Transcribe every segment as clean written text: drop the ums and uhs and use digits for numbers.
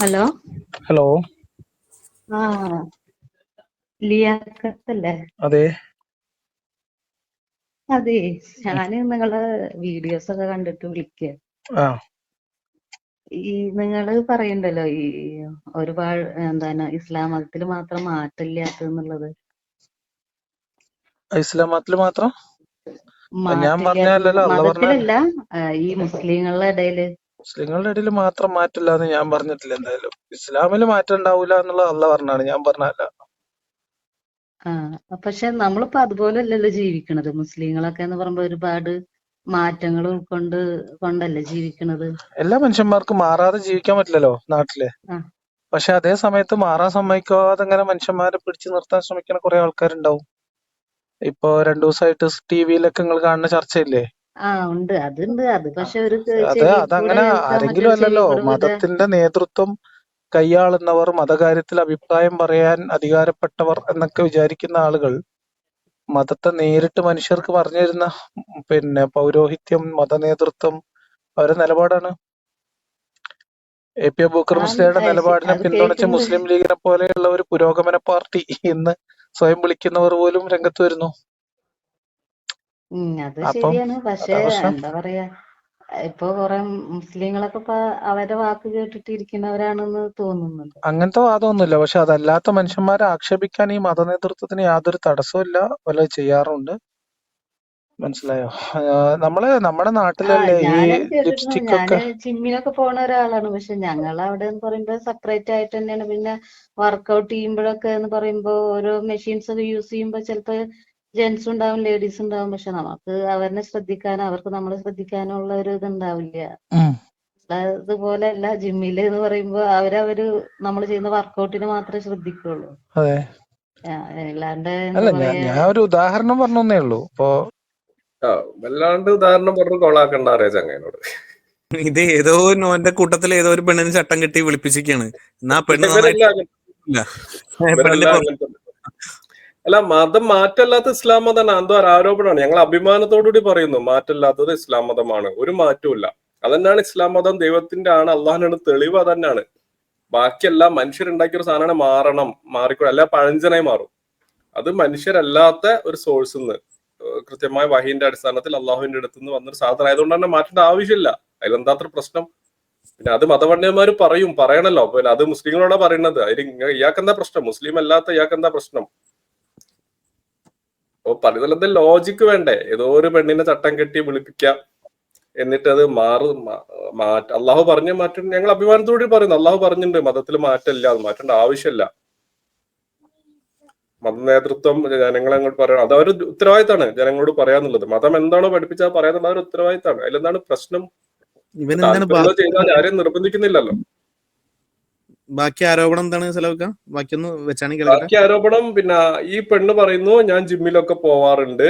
Hello hello. ആ ലിയാഖത്തല്ലേ? അതെ. അതെ, ഞാന് നിങ്ങളെ വീഡിയോസ് ഒക്കെ കണ്ടിട്ട് വിളിക്കുക. ആ ഈ നിങ്ങള് പറയണ്ടല്ലോ ഈ ഒരുപാട് എന്താണ് ഇസ്ലാം മതത്തിൽ മാത്രം മാറ്റമില്ലാത്തത്. ഇസ്ലാം മതത്തിൽ മാത്രം ഞാൻ മാറ്റില്ലാത്തത് പറഞ്ഞല്ലോ, അല്ല പറഞ്ഞ മതത്തിലല്ല, ഈ മുസ്ലിങ്ങളുടെ ഇടയില്. മുസ്ലിങ്ങളുടെ ഇടയിൽ മാത്രം മാറ്റില്ല എന്ന് ഞാൻ പറഞ്ഞിട്ടില്ല. എന്തായാലും ഇസ്ലാമിൽ മാറ്റം ഉണ്ടാവൂല എന്നുള്ളത് അല്ല പറഞ്ഞാണ്, ഞാൻ പറഞ്ഞല്ല. ആ പക്ഷെ നമ്മളിപ്പോ അതുപോലല്ലല്ലോ ജീവിക്കണത്. മുസ്ലിങ്ങളൊക്കെ എന്ന് പറയുമ്പോ ഒരുപാട് മാറ്റങ്ങൾ കൊണ്ടല്ലേ ജീവിക്കണത്. എല്ലാ മനുഷ്യന്മാർക്കും മാറാതെ ജീവിക്കാൻ പറ്റില്ലല്ലോ നാട്ടില്. ആ പക്ഷെ അതേ സമയത്ത് മാറാൻ സമ്മതിക്കാതെ ഇങ്ങനെ മനുഷ്യന്മാരെ പിടിച്ചു നിർത്താൻ ശ്രമിക്കുന്ന കുറെ ആൾക്കാരുണ്ടാവും. ഇപ്പൊ 2 ദിവസമായിട്ട് ടിവിയിലൊക്കെ നിങ്ങൾ കാണുന്ന ചർച്ചയില്ലേ? ഉണ്ട്, അതുണ്ട്. അത് പക്ഷെ ഒരു കൂടെ അതങ്ങനെ കേൾക്കാം, ആരെങ്കിലും മറ്റൊരു അല്ലല്ലോ. കൂടെ വിടുക. മതത്തിന്റെ നേതൃത്വം കൈയാളുന്നവർ, മതകാര്യത്തിൽ അഭിപ്രായം പറയാൻ അധികാരപ്പെട്ടവർ എന്നൊക്കെ വിചാരിക്കുന്ന ആളുകൾ മതത്തെ നേരിട്ട് മനുഷ്യർക്ക് പറഞ്ഞു തരുന്ന പൗരോഹിത്യം, മതനേതൃത്വം അവരുടെ നിലപാടാണ്. APA ബൂക്കർ മുസ്ലിയാരുടെ നിലപാടിനെ അത് പിന്തുണച്ച കേൾക്കുന്നുണ്ട്. മുസ്ലിം ലീഗിനെ പോലെയുള്ള ഒരു പുരോഗമന പാർട്ടി ഇന്ന് സ്വയം വിളിക്കുന്നവർ പോലും രംഗത്ത് വരുന്നു. അത് അപ്പം ശരിയാണ്. പക്ഷെ അതാ പ്രശ്നം. എന്താ പറയാ, ഇപ്പൊ കുറെ മുസ്ലിങ്ങളൊക്കെ ഇപ്പൊ അവരുടെ വാക്ക് കേട്ടിട്ട് ഇരിക്കുന്നവരാണെന്ന് തോന്നുന്നുണ്ട്. അങ്ങനത്തെ വാദമൊന്നുമില്ല. പക്ഷെ അതല്ലാത്ത മനുഷ്യന്മാരെ ആക്ഷേപിക്കാൻ ഈ മതനേതൃത്വത്തിന് യാതൊരു തടസ്സവും ഇല്ല. വല്ലതും ചെയ്യാറുണ്ട്. മനസ്സിലായോ? നമ്മുടെ നാട്ടിലല്ലേ ഈ ഞാനത് കേട്ടിട്ടുണ്ട്. ലിപ്സ്റ്റിക് ഞാന് ഒക്കെ. ജിമ്മിനൊക്കെ പോണ ഒരാളാണ്. പക്ഷെ ഞങ്ങൾ അവിടെ എന്ന് പറയുമ്പോ സെപ്പറേറ്റ് ആയിട്ട് തന്നെയാണ്. പിന്നെ വർക്കൗട്ട് ചെയ്യുമ്പോഴൊക്കെ എന്ന് പറയുമ്പോ ഓരോ മെഷീൻസ് ഒക്കെ യൂസ് ചെയ്യുമ്പോ ചിലപ്പോ ജെന്റ്സ് ഉണ്ടാവും, ലേഡീസ് ഉണ്ടാവും. പക്ഷെ നമുക്ക് അവരെ ശ്രദ്ധിക്കാനോ അവർക്ക് നമ്മളെ ശ്രദ്ധിക്കാനോ ഉള്ള ഒരു ഇത് ഉണ്ടാവില്ല. ഉം. ഇതുപോലെ അല്ല, ജിമ്മില് എന്ന് പറയുമ്പോ അവരവര് നമ്മൾ ചെയ്യുന്ന വർക്കൗട്ടിന് മാത്രമേ ശ്രദ്ധിക്കുള്ളൂ. അതെ. അല്ലാണ്ട് അല്ല, എന്താ പറയാ. ഞാൻ ഒരു ഉദാഹരണം പറഞ്ഞേ ഉള്ളൂ. ഇപ്പൊ വല്ലാണ്ട് ഉദാഹരണം പറഞ്ഞു കൊളാക്കണ്ട അറിയാ ചങ്ങനോട്. ഇത് ഏതോ നോന്റെ കൂട്ടത്തിൽ ഏതോ ഒരു പെണ്ണിന് ചട്ടം കെട്ടി വിളിപ്പിച്ചിരിക്കാണ്. എന്നാ പെണ്ണ് ഇവരല്ല പെണ്ണിന്റെ അങ്ങനത്തെ. അല്ല, മതം മാറ്റല്ലാത്ത ഇസ്ലാം മതമാണ്. എന്തോ ഒരു ആരോപണമാണ്. ഞങ്ങൾ അഭിമാനത്തോടുകൂടി പറയുന്നു മാറ്റല്ലാത്തത് ഇസ്ലാം മതമാണ്. ഒരു മാറ്റവും. അതന്നെയാണ് ഇസ്ലാം മതം. ദൈവത്തിന്റെ ആണ്, അള്ളാഹിനാണ് തെളിവ്. അതന്നെയാണ്. ബാക്കിയെല്ലാം മനുഷ്യരുണ്ടാക്കിയ ഒരു സാധനമാണ്. മാറിക്കോ, അല്ല പഴഞ്ചനായി മാറും. അത് മനുഷ്യരല്ലാത്ത ഒരു സോഴ്സിൽ നിന്ന് കൃത്യമായ വഹീന്റെ അടിസ്ഥാനത്തിൽ അള്ളാഹുവിന്റെ അടുത്ത് നിന്ന് വന്നൊരു സാധനം ആയതുകൊണ്ട് തന്നെ മാറ്റേണ്ട ആവശ്യമില്ല. അതിലെന്താ അത്ര പ്രശ്നം? പിന്നെ അത് മതപണ്ഡിതന്മാര് പറയണല്ലോ. പിന്നെ അത് മുസ്ലിങ്ങളോടാ പറയുന്നത്. അതിൽ ഇയാൾക്കെന്താ പ്രശ്നം? മുസ്ലിം അല്ലാത്ത ഇയാൾക്കെന്താ പ്രശ്നം? അപ്പൊ പലതരത്തെ ലോജിക്ക് വേണ്ടേ? ഏതോ ഒരു പെണ്ണിനെ ചട്ടം കെട്ടി വിളിപ്പിക്കാം, എന്നിട്ട് അത് അള്ളാഹു പറഞ്ഞ മാറ്റം ഞങ്ങൾ അഭിമാനത്തോടെ പറയുന്നു. അള്ളാഹു പറഞ്ഞിട്ടുണ്ട് മതത്തിൽ മാറ്റമില്ല, അത് മാറ്റേണ്ട ആവശ്യമില്ല. മതനേതൃത്വം ജനങ്ങളെ അങ്ങോട്ട് പറയണം, അത് അവരുടെ ഉത്തരവാദിത്തമാണ് ജനങ്ങളോട് പറയാന്നുള്ളത്. മതം എന്താണോ പഠിപ്പിച്ചാൽ പറയാനുള്ള ഒരു ഉത്തരവാദിത്തമാണ്. അതിലെന്താണ് പ്രശ്നം? താല്പര്യമുള്ളത് ചെയ്താൽ ആരെയും നിർബന്ധിക്കുന്നില്ലല്ലോ. ബാക്കി ആരോപണം എന്താണ് സലവക്ക? ബാക്കിയൊന്ന് വെച്ചാണെങ്കിൽ ബാക്കി ആരോപണം പിന്നെ ഈ പെണ്ണ് പറയുന്നു ഞാൻ ജിമ്മിലൊക്കെ പോവാറുണ്ട്,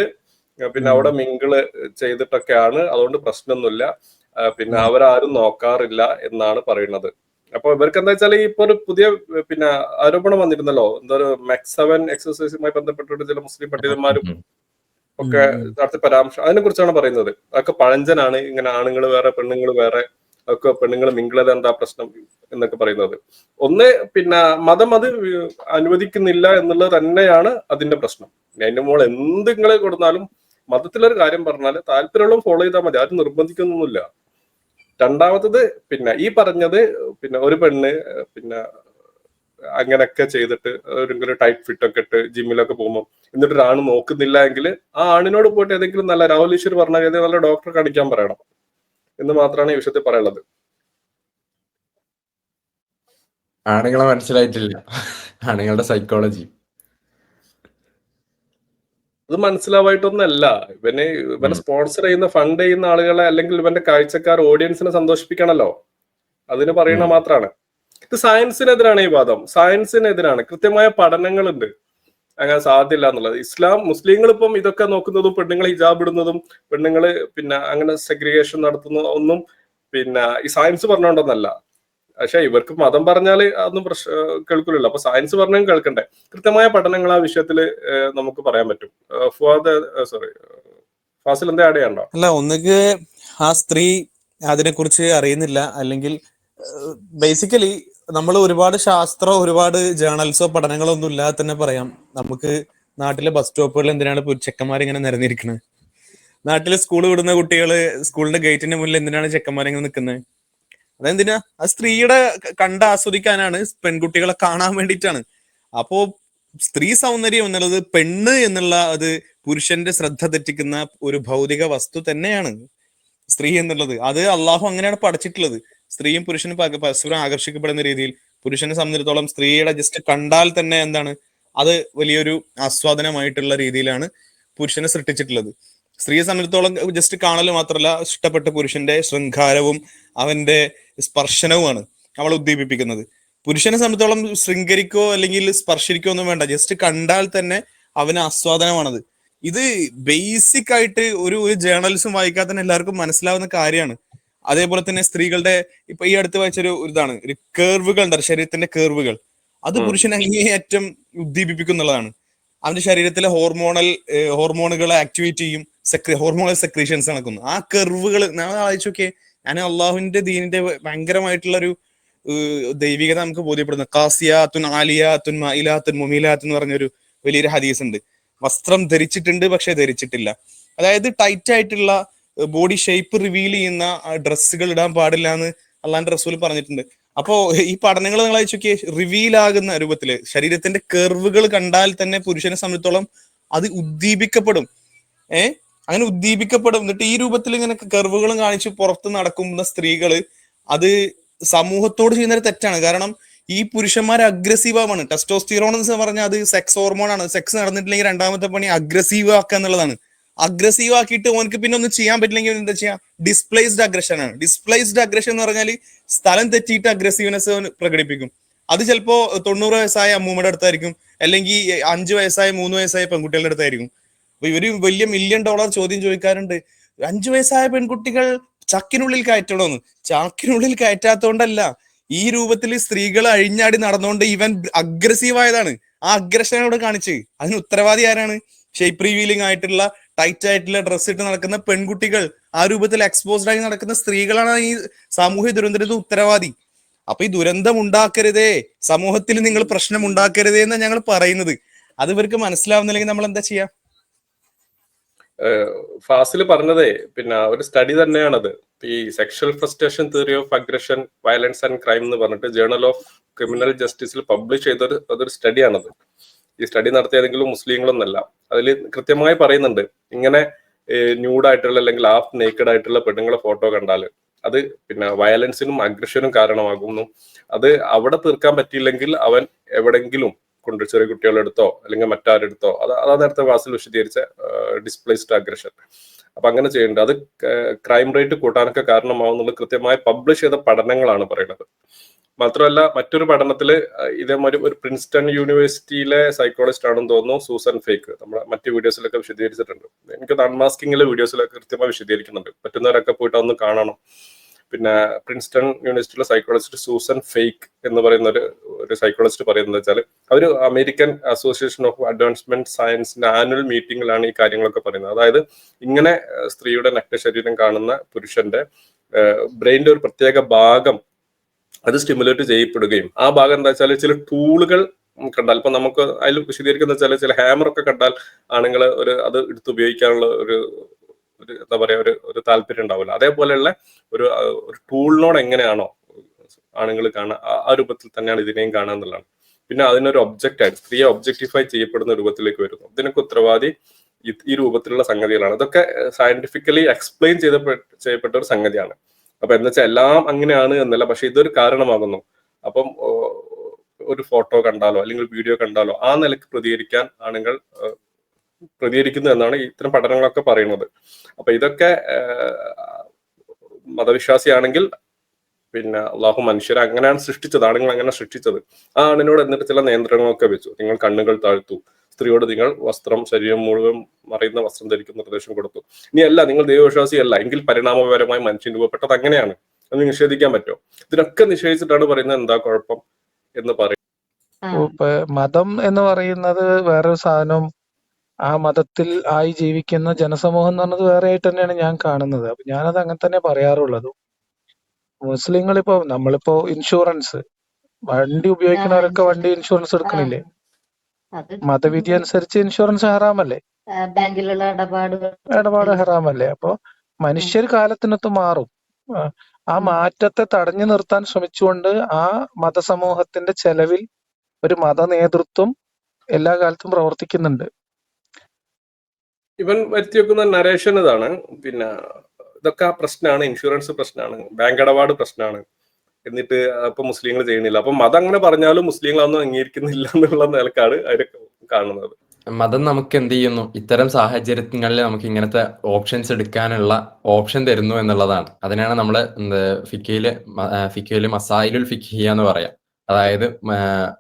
പിന്നെ അവിടെ മിങ്കിള് ചെയ്തിട്ടൊക്കെയാണ്, അതുകൊണ്ട് പ്രശ്നമൊന്നുമില്ല, പിന്നെ അവരാരും നോക്കാറില്ല എന്നാണ് പറയുന്നത്. അപ്പൊ ഇവർക്ക് എന്താ വെച്ചാൽ ഇപ്പൊ ഒരു പുതിയ പിന്നെ ആരോപണം വന്നിരുന്നല്ലോ, എന്താ ഒരു MEX7 എക്സസൈസുമായി ബന്ധപ്പെട്ടിട്ട് ചില മുസ്ലിം പണ്ഡിതന്മാരും ഒക്കെ നടത്തി പരാമർശം, അതിനെ കുറിച്ചാണ് പറയുന്നത്. അതൊക്കെ പഴഞ്ചനാണ്, ഇങ്ങനെ ആണുങ്ങൾ വേറെ പെണ്ണുങ്ങൾ വേറെ, ഒക്കെ പെണ്ണുങ്ങൾ മിങ്കിളത് എന്താ പ്രശ്നം എന്നൊക്കെ പറയുന്നത്. ഒന്ന് പിന്നെ മതം അത് അനുവദിക്കുന്നില്ല എന്നുള്ളത് തന്നെയാണ് അതിന്റെ പ്രശ്നം. അതിന്റെ മോൾ എന്ത് നിങ്ങൾ കൊടുത്താലും മതത്തിലൊരു കാര്യം പറഞ്ഞാൽ താല്പര്യമുള്ള ഫോളോ ചെയ്താൽ മതി, ആരും നിർബന്ധിക്കുന്നൊന്നുമില്ല. രണ്ടാമത്തത് പിന്നെ ഈ പറഞ്ഞത് പിന്നെ ഒരു പെണ്ണ് പിന്നെ അങ്ങനെയൊക്കെ ചെയ്തിട്ട് ഒരു ടൈറ്റ് ഫിറ്റ് ഒക്കെ ഇട്ട് ജിമ്മിലൊക്കെ പോകുമ്പോൾ എന്നിട്ട് ഒരാണ് നോക്കുന്നില്ല എങ്കിൽ ആ ആണിനോട് പോയിട്ട് ഏതെങ്കിലും നല്ല രാഹുൽ ഈശ്വർ പറഞ്ഞാൽ ഏതെങ്കിലും നല്ല ഡോക്ടറെ കാണിക്കാൻ പറയണം എന്ന് മാത്രമാണ് ഈ വിഷയത്തിൽ പറയാനുള്ളത്. ആണുങ്ങളെ മനസ്സിലായിട്ടില്ല, ആണുങ്ങളുടെ സൈക്കോളജി അത് മനസ്സിലാവായിട്ടൊന്നല്ല. ഇവനെ സ്പോൺസർ ചെയ്യുന്ന ഫണ്ട് ചെയ്യുന്ന ആളുകളെ അല്ലെങ്കിൽ ഇവന്റെ കാഴ്ചക്കാർ ഓഡിയൻസിനെ സന്തോഷിപ്പിക്കണല്ലോ, അതിന് പറയുന്ന മാത്രമാണ്. ഇത് സയൻസിനെതിരാണ് ഈ വാദം, സയൻസിനെതിരാണ്. കൃത്യമായ പഠനങ്ങളുണ്ട് അങ്ങനെ സാധ്യമില്ല എന്നുള്ളത്. മുസ്ലിങ്ങൾ ഇപ്പം ഇതൊക്കെ നോക്കുന്നതും പെണ്ണുങ്ങൾ ഹിജാബ് ഇടുന്നതും പെണ്ണുങ്ങള് പിന്നെ അങ്ങനെ സെഗ്രിഗേഷൻ നടത്തുന്ന ഒന്നും പിന്നെ ഈ സയൻസ് പറഞ്ഞോണ്ടൊന്നല്ല. പക്ഷെ ഇവർക്ക് മതം പറഞ്ഞാൽ അതൊന്നും കേൾക്കില്ലല്ലോ. അപ്പൊ സയൻസ് പറഞ്ഞാൽ കേൾക്കണ്ടേ? കൃത്യമായ പഠനങ്ങൾ ആ വിഷയത്തിൽ നമുക്ക് പറയാൻ പറ്റും. ഫാസിൽ എന്താ ആഡ് ചെയ്യണ്ടോ? അല്ല, ഒന്നുകിൽ ആ സ്ത്രീ അതിനെ കുറിച്ച് അറിയുന്നില്ല, അല്ലെങ്കിൽ ബേസിക്കലി നമ്മൾ ഒരുപാട് ഒരുപാട് ജേർണൽസോ പഠനങ്ങളോ ഒന്നും ഇല്ലാതെ തന്നെ പറയാം, നമുക്ക് നാട്ടിലെ ബസ് സ്റ്റോപ്പുകളിൽ എന്തിനാണ് ചെക്കന്മാരിങ്ങനെ നിരന്നിരിക്കുന്നത്? നാട്ടില് സ്കൂൾ വിടുന്ന കുട്ടികള് സ്കൂളിന്റെ ഗേറ്റിന്റെ മുന്നിൽ എന്തിനാണ് ചെക്കന്മാരിങ്ങനെ നിൽക്കുന്നത്? അതെന്തിനാ? അത് സ്ത്രീയുടെ കണ്ട് ആസ്വദിക്കാനാണ്, പെൺകുട്ടികളെ കാണാൻ വേണ്ടിയിട്ടാണ്. അപ്പോ സ്ത്രീ സൗന്ദര്യം എന്നുള്ളത്, പെണ്ണ് എന്നുള്ള അത് പുരുഷന്റെ ശ്രദ്ധ തെറ്റിക്കുന്ന ഒരു ഭൗതിക വസ്തു തന്നെയാണ് സ്ത്രീ എന്നുള്ളത്. അത് അള്ളാഹു അങ്ങനെയാണ് പഠിച്ചിട്ടുള്ളത്. സ്ത്രീയും പുരുഷനും പരസ്പരം ആകർഷിക്കപ്പെടുന്ന രീതിയിൽ. പുരുഷനെ സംബന്ധിച്ചിടത്തോളം സ്ത്രീയുടെ ജസ്റ്റ് കണ്ടാൽ തന്നെ എന്താണ്, അത് വലിയൊരു ആസ്വാദനമായിട്ടുള്ള രീതിയിലാണ് പുരുഷനെ സൃഷ്ടിച്ചിട്ടുള്ളത്. സ്ത്രീയെ സംബന്ധിച്ചിടത്തോളം ജസ്റ്റ് കാണൽ മാത്രമല്ല, ഇഷ്ടപ്പെട്ട പുരുഷന്റെ ശൃംഗാരവും അവന്റെ സ്പർശനവുമാണ് അവളെ ഉദ്ദീപിപ്പിക്കുന്നത്. പുരുഷനെ സംബന്ധിച്ചോളം ശൃംഗരിക്കോ അല്ലെങ്കിൽ സ്പർശിക്കോ ഒന്നും വേണ്ട, ജസ്റ്റ് കണ്ടാൽ തന്നെ അവന് ആസ്വാദനമാണത്. ഇത് ബേസിക് ആയിട്ട് ഒരു ജേർണലിസം വായിക്കാൻ തന്നെ എല്ലാവർക്കും മനസ്സിലാവുന്ന കാര്യമാണ്. അതേപോലെ തന്നെ സ്ത്രീകളുടെ ഇപ്പൊ ഈ അടുത്ത് വായിച്ചൊരു ഇതാണ്, ഒരു കേർവുകൾ ഉണ്ട്, ശരീരത്തിന്റെ കേർവുകൾ. അത് പുരുഷനെ അങ്ങേയറ്റം ഉദ്ദീപിപ്പിക്കുന്നുള്ളതാണ്. അവന്റെ ശരീരത്തിലെ ഹോർമോണുകളെ ആക്ടിവേറ്റ് ചെയ്യും, ഹോർമോണൽ സെക്രീഷൻസ് നടക്കുന്നു. ആ കെർവുകൾ നമ്മൾ ആലോചിച്ചൊക്കെ, ഞാൻ അള്ളാഹുവിന്റെ ദീനിന്റെ ഭയങ്കരമായിട്ടുള്ള ഒരു ദൈവികത നമുക്ക് ബോധ്യപ്പെടുന്നു. കാസിയാത്തുൻ ആലിയാത്തുൻ മൈലാത്തുൻ മുമീലാത്തുൻ എന്ന് പറഞ്ഞൊരു വലിയൊരു ഹദീസ് ഉണ്ട്. വസ്ത്രം ധരിച്ചിട്ടുണ്ട് പക്ഷെ ധരിച്ചിട്ടില്ല. അതായത് ടൈറ്റ് ആയിട്ടുള്ള ബോഡി ഷേപ്പ് റിവീൽ ചെയ്യുന്ന ഡ്രസ്സുകൾ ഇടാൻ പാടില്ല എന്ന് അള്ളാന്റെ റസൂൽ പറഞ്ഞിട്ടുണ്ട്. അപ്പോ ഈ പഠനങ്ങൾ നിങ്ങൾ അയച്ചൊക്കെ, റിവീൽ ആകുന്ന രൂപത്തില് ശരീരത്തിന്റെ കെർവുകൾ കണ്ടാൽ തന്നെ പുരുഷനെ സംബന്ധിച്ചോളം അത് ഉദ്ദീപിക്കപ്പെടും. അങ്ങനെ ഉദ്ദീപിക്കപ്പെടും. എന്നിട്ട് ഈ രൂപത്തിൽ ഇങ്ങനെ കെർവുകളും കാണിച്ച് പുറത്ത് നടക്കുന്ന സ്ത്രീകള് അത് സമൂഹത്തോട് ചെയ്യുന്നൊരു തെറ്റാണ്. കാരണം ഈ പുരുഷന്മാർ അഗ്രസീവാണ്. ടെസ്റ്റോസ്റ്റിറോൺ എന്ന് പറഞ്ഞാൽ അത് സെക്സ് ഹോർമോൺ ആണ്. സെക്സ് നടന്നിട്ടില്ലെങ്കിൽ രണ്ടാമത്തെ പണി അഗ്രസീവ് ആക്കുക എന്നുള്ളതാണ്. അഗ്രസീവ് ആക്കിയിട്ട് ഓനക്ക് പിന്നെ ഒന്നും ചെയ്യാൻ പറ്റില്ലെങ്കിൽ എന്താ ചെയ്യാ? ഡിസ്പ്ലേസ്ഡ് അഗ്രഷൻ ആണ്. ഡിസ്പ്ലേസ്ഡ് അഗ്രഷൻ എന്ന് പറഞ്ഞാൽ സ്ഥലം തെറ്റിയിട്ട് അഗ്രസീവ്നെസ് പ്രകടിപ്പിക്കും. അത് ചിലപ്പോ 90 വയസ്സായ അമ്മൂമ്മയുടെ അടുത്തായിരിക്കും, അല്ലെങ്കിൽ 5 വയസ്സായ 3 വയസ്സായ പെൺകുട്ടികളുടെ അടുത്തായിരിക്കും. അപ്പൊ ഇവര് വലിയ $1 മില്യൺ ചോദ്യം ചോദിക്കാറുണ്ട്. 5 വയസ്സായ പെൺകുട്ടികൾ ചക്കിനുള്ളിൽ കയറ്റണോന്ന്. ചാക്കിനുള്ളിൽ കയറ്റാത്തോണ്ടല്ല, ഈ രൂപത്തിൽ സ്ത്രീകൾ അഴിഞ്ഞാടി നടന്നുകൊണ്ട് ഇവൻ അഗ്രസീവ് ആയതാണ്. ആ അഗ്രഷനോട് കാണിച്ച് അതിന് ഉത്തരവാദി ആരാണ്? ഷേപ്പ് റിവീലിംഗ് ആയിട്ടുള്ള ടൈറ്റ് ആയിട്ടുള്ള ഡ്രസ് ഇട്ട് നടക്കുന്ന പെൺകുട്ടികൾ, ആ രൂപത്തിൽ എക്സ്പോസ്ഡ് ആയി നടക്കുന്ന സ്ത്രീകളാണ് ഈ സാമൂഹ്യ ദുരന്തത്തിന് ഉത്തരവാദി. അപ്പൊ ഈ ദുരന്തം ഉണ്ടാക്കരുതേ, സമൂഹത്തിൽ നിങ്ങൾ പ്രശ്നം ഉണ്ടാക്കരുതേ എന്നാണ് ഞങ്ങൾ പറയുന്നത്. അത് ഇവർക്ക് മനസ്സിലാവുന്നില്ലെങ്കിൽ നമ്മൾ എന്താ ചെയ്യാ? ഫാസിൽ പറഞ്ഞതേ പിന്നെ ഒരു സ്റ്റഡി തന്നെയാണത്. ഈ sexual frustration theory of aggression violence and crime എന്ന് പറഞ്ഞിട്ട് ജേർണൽ ഓഫ് ക്രിമിനൽ ജസ്റ്റിസിൽ പബ്ലിഷ് ചെയ്തൊരു അതൊരു സ്റ്റഡിയാണത്. ഈ സ്റ്റഡി നടത്തിയ ഏതെങ്കിലും മുസ്ലിങ്ങളൊന്നല്ല. അതിൽ കൃത്യമായി പറയുന്നുണ്ട്, ഇങ്ങനെ ന്യൂഡായിട്ടുള്ള അല്ലെങ്കിൽ ഹാഫ് നേക്കഡ് ആയിട്ടുള്ള പെണ്ണുങ്ങളെ ഫോട്ടോ കണ്ടാൽ അത് പിന്നെ വയലൻസിനും അഗ്രഷനും കാരണമാകുന്നു. അത് അവിടെ തീർക്കാൻ പറ്റിയില്ലെങ്കിൽ അവൻ എവിടെങ്കിലും കൊണ്ട് ചെറിയ കുട്ടികളെടുത്തോ അല്ലെങ്കിൽ മറ്റാരെടുത്തോ, അതാ നേരത്തെ ക്ലാസ്സിൽ വിശദീകരിച്ച ഡിസ്പ്ലേസ്ഡ് അഗ്രഷൻ. അപ്പൊ അങ്ങനെ ചെയ്യേണ്ടത് അത് ക്രൈം റേറ്റ് കൂട്ടാനൊക്കെ കാരണമാവുന്നുള്ള കൃത്യമായി പബ്ലിഷ് ചെയ്ത പഠനങ്ങളാണ് പറയുന്നത്. മാത്രമല്ല മറ്റൊരു പഠനത്തിൽ ഇതേമാതിരി ഒരു പ്രിൻസ്റ്റൺ യൂണിവേഴ്സിറ്റിയിലെ സൈക്കോളജിസ്റ്റ് ആണെന്ന് തോന്നുന്നു, സൂസൻ ഫേക്ക്, നമ്മുടെ മറ്റു വീഡിയോസിലൊക്കെ വിശദീകരിച്ചിട്ടുണ്ട്. എനിക്ക് അൺമാസ്കിങ്ങിലെ വീഡിയോസിലൊക്കെ കൃത്യമായി വിശദീകരിക്കുന്നുണ്ട്. പറ്റുന്നവരൊക്കെ പോയിട്ട് ഒന്ന് കാണണം. പിന്നെ പ്രിൻസ്റ്റൺ യൂണിവേഴ്സിറ്റിയിലെ സൈക്കോളജിസ്റ്റ് സൂസൻ ഫേക്ക് എന്ന് പറയുന്ന ഒരു സൈക്കോളജിസ്റ്റ് പറയുന്നത് വെച്ചാൽ, അവർ അമേരിക്കൻ അസോസിയേഷൻ ഓഫ് അഡ്വാൻസ്മെന്റ് സയൻസിന്റെ ആനുവൽ മീറ്റിംഗിലാണ് ഈ കാര്യങ്ങളൊക്കെ പറയുന്നത്. അതായത് ഇങ്ങനെ സ്ത്രീയുടെ നഗ്നശരീരം കാണുന്ന പുരുഷന്റെ ബ്രെയിനിന്റെ ഒരു പ്രത്യേക ഭാഗം അത് സ്റ്റിമുലേറ്റ് ചെയ്യപ്പെടുകയും, ആ ഭാഗം എന്താ വെച്ചാൽ ചില ടൂളുകൾ കണ്ടാൽ, ഇപ്പൊ നമുക്ക് അതിൽ വിശദീകരിക്കുന്ന വെച്ചാൽ ചില ഹാമറൊക്കെ കണ്ടാൽ ആണുങ്ങൾ അത് എടുത്ത് ഉപയോഗിക്കാനുള്ള ഒരു എന്താ പറയാ ഒരു താല്പര്യം ഉണ്ടാവില്ല. അതേപോലെയുള്ള ഒരു ടൂളിനോട് എങ്ങനെയാണോ ആണുങ്ങൾ കാണുക, ആ രൂപത്തിൽ തന്നെയാണ് ഇതിനെയും കാണുക എന്നുള്ളതാണ്. പിന്നെ അതിനൊരു ഒബ്ജക്റ്റായിട്ട് സ്ത്രീയെ ഒബ്ജക്റ്റിഫൈ ചെയ്യപ്പെടുന്ന രൂപത്തിലേക്ക് വരുന്നു. ഇതിനൊക്കെ ഉത്തരവാദി ഈ രൂപത്തിലുള്ള സംഗതികളാണ്. ഇതൊക്കെ സയന്റിഫിക്കലി എക്സ്പ്ലെയിൻ ചെയ്യപ്പെട്ട ഒരു സംഗതിയാണ്. അപ്പൊ എന്താ വെച്ചാൽ എല്ലാം അങ്ങനെയാണ് എന്നല്ല, പക്ഷെ ഇതൊരു കാരണമാകുന്നു. അപ്പം ഒരു ഫോട്ടോ കണ്ടാലോ അല്ലെങ്കിൽ വീഡിയോ കണ്ടാലോ ആ നിലക്ക് പ്രതികരിക്കാൻ ആണുങ്ങൾ പ്രതികരിക്കുന്നു എന്നാണ് ഇത്തരം പഠനങ്ങളൊക്കെ പറയുന്നത്. അപ്പൊ ഇതൊക്കെ മതവിശ്വാസിയാണെങ്കിൽ പിന്നെ അള്ളാഹു മനുഷ്യരെ അങ്ങനെയാണ് സൃഷ്ടിച്ചത്, ആണുങ്ങൾ അങ്ങനെ സൃഷ്ടിച്ചത്. ആ ആണിനോട് എന്നിട്ട് ചില നിയന്ത്രണങ്ങളൊക്കെ വെച്ചു. നിങ്ങൾ കണ്ണുകൾ താഴ്ത്തു, സ്ത്രീയോട് നിങ്ങൾ വസ്ത്രം ശരീരം മുഴുവൻ മറയുന്ന വസ്ത്രം ധരിക്കുന്ന നിർദ്ദേശം കൊടുത്തു. ഇനിയല്ല നിങ്ങൾ ദൈവവിശ്വാസിയല്ല എങ്കിൽ പരിണാമപരമായി മനുഷ്യൻ രൂപപ്പെട്ടത് അങ്ങനെയാണ്, അത് നിഷേധിക്കാൻ പറ്റുമോ? ഇതിനൊക്കെ നിഷേധിച്ചിട്ടാണ് പറയുന്നത് എന്താ കുഴപ്പം എന്ന് പറയും. മതം എന്ന് പറയുന്നത് വേറൊരു സാധനം, ആ മതത്തിൽ ആയി ജീവിക്കുന്ന ജനസമൂഹം എന്ന് പറഞ്ഞത് വേറെ ആയിട്ട് തന്നെയാണ് ഞാൻ കാണുന്നത്. അപ്പൊ ഞാനത് അങ്ങനെ തന്നെ പറയാറുള്ളത്. മുസ്ലിങ്ങളിപ്പോ നമ്മളിപ്പോ ഇൻഷുറൻസ് വണ്ടി ഉപയോഗിക്കുന്നവരൊക്കെ വണ്ടി ഇൻഷുറൻസ് എടുക്കണില്ലേ? അത് മതവിധി അനുസരിച്ച് ഇൻഷുറൻസ് ഹറാമല്ലേ? ബാങ്കിലുള്ള ഇടപാട് ഹറാമല്ലേ? അപ്പൊ മനുഷ്യർ കാലത്തിനൊത്ത് മാറും. ആ മാറ്റത്തെ തടഞ്ഞു നിർത്താൻ ശ്രമിച്ചുകൊണ്ട് ആ മതസമൂഹത്തിന്റെ ചെലവിൽ ഒരു മത നേതൃത്വം എല്ലാ കാലത്തും പ്രവർത്തിക്കുന്നുണ്ട്. ഇവൻ വരുത്തി വെക്കുന്ന നരേഷൻ ഇതാണ്. പിന്നെ ഇതൊക്കെ ആ പ്രശ്നമാണ്, ഇൻഷുറൻസ് പ്രശ്നമാണ്, ബാങ്ക് ഇടപാട് പ്രശ്നമാണ്. എന്നിട്ട് അപ്പൊ മുസ്ലിങ്ങൾ ചെയ്യണില്ല. അപ്പൊ മതം അങ്ങനെ പറഞ്ഞാലും മുസ്ലിങ്ങൾ അതൊന്നും അംഗീകരിക്കുന്നില്ല എന്നുള്ള നിലക്കാണ് അതിനെ കാണുന്നത്. മതം നമുക്ക് എന്ത് ചെയ്യുന്നു, ഇത്തരം സാഹചര്യങ്ങളിൽ നമുക്ക് ഇങ്ങനത്തെ ഓപ്ഷൻസ് എടുക്കാനുള്ള ഓപ്ഷൻ തരുന്നു എന്നുള്ളതാണ്. അതിനാണ് നമ്മൾ ഫിഖില് മസായിലുൽ ഫിഖിയ എന്ന് പറയാം. അതായത്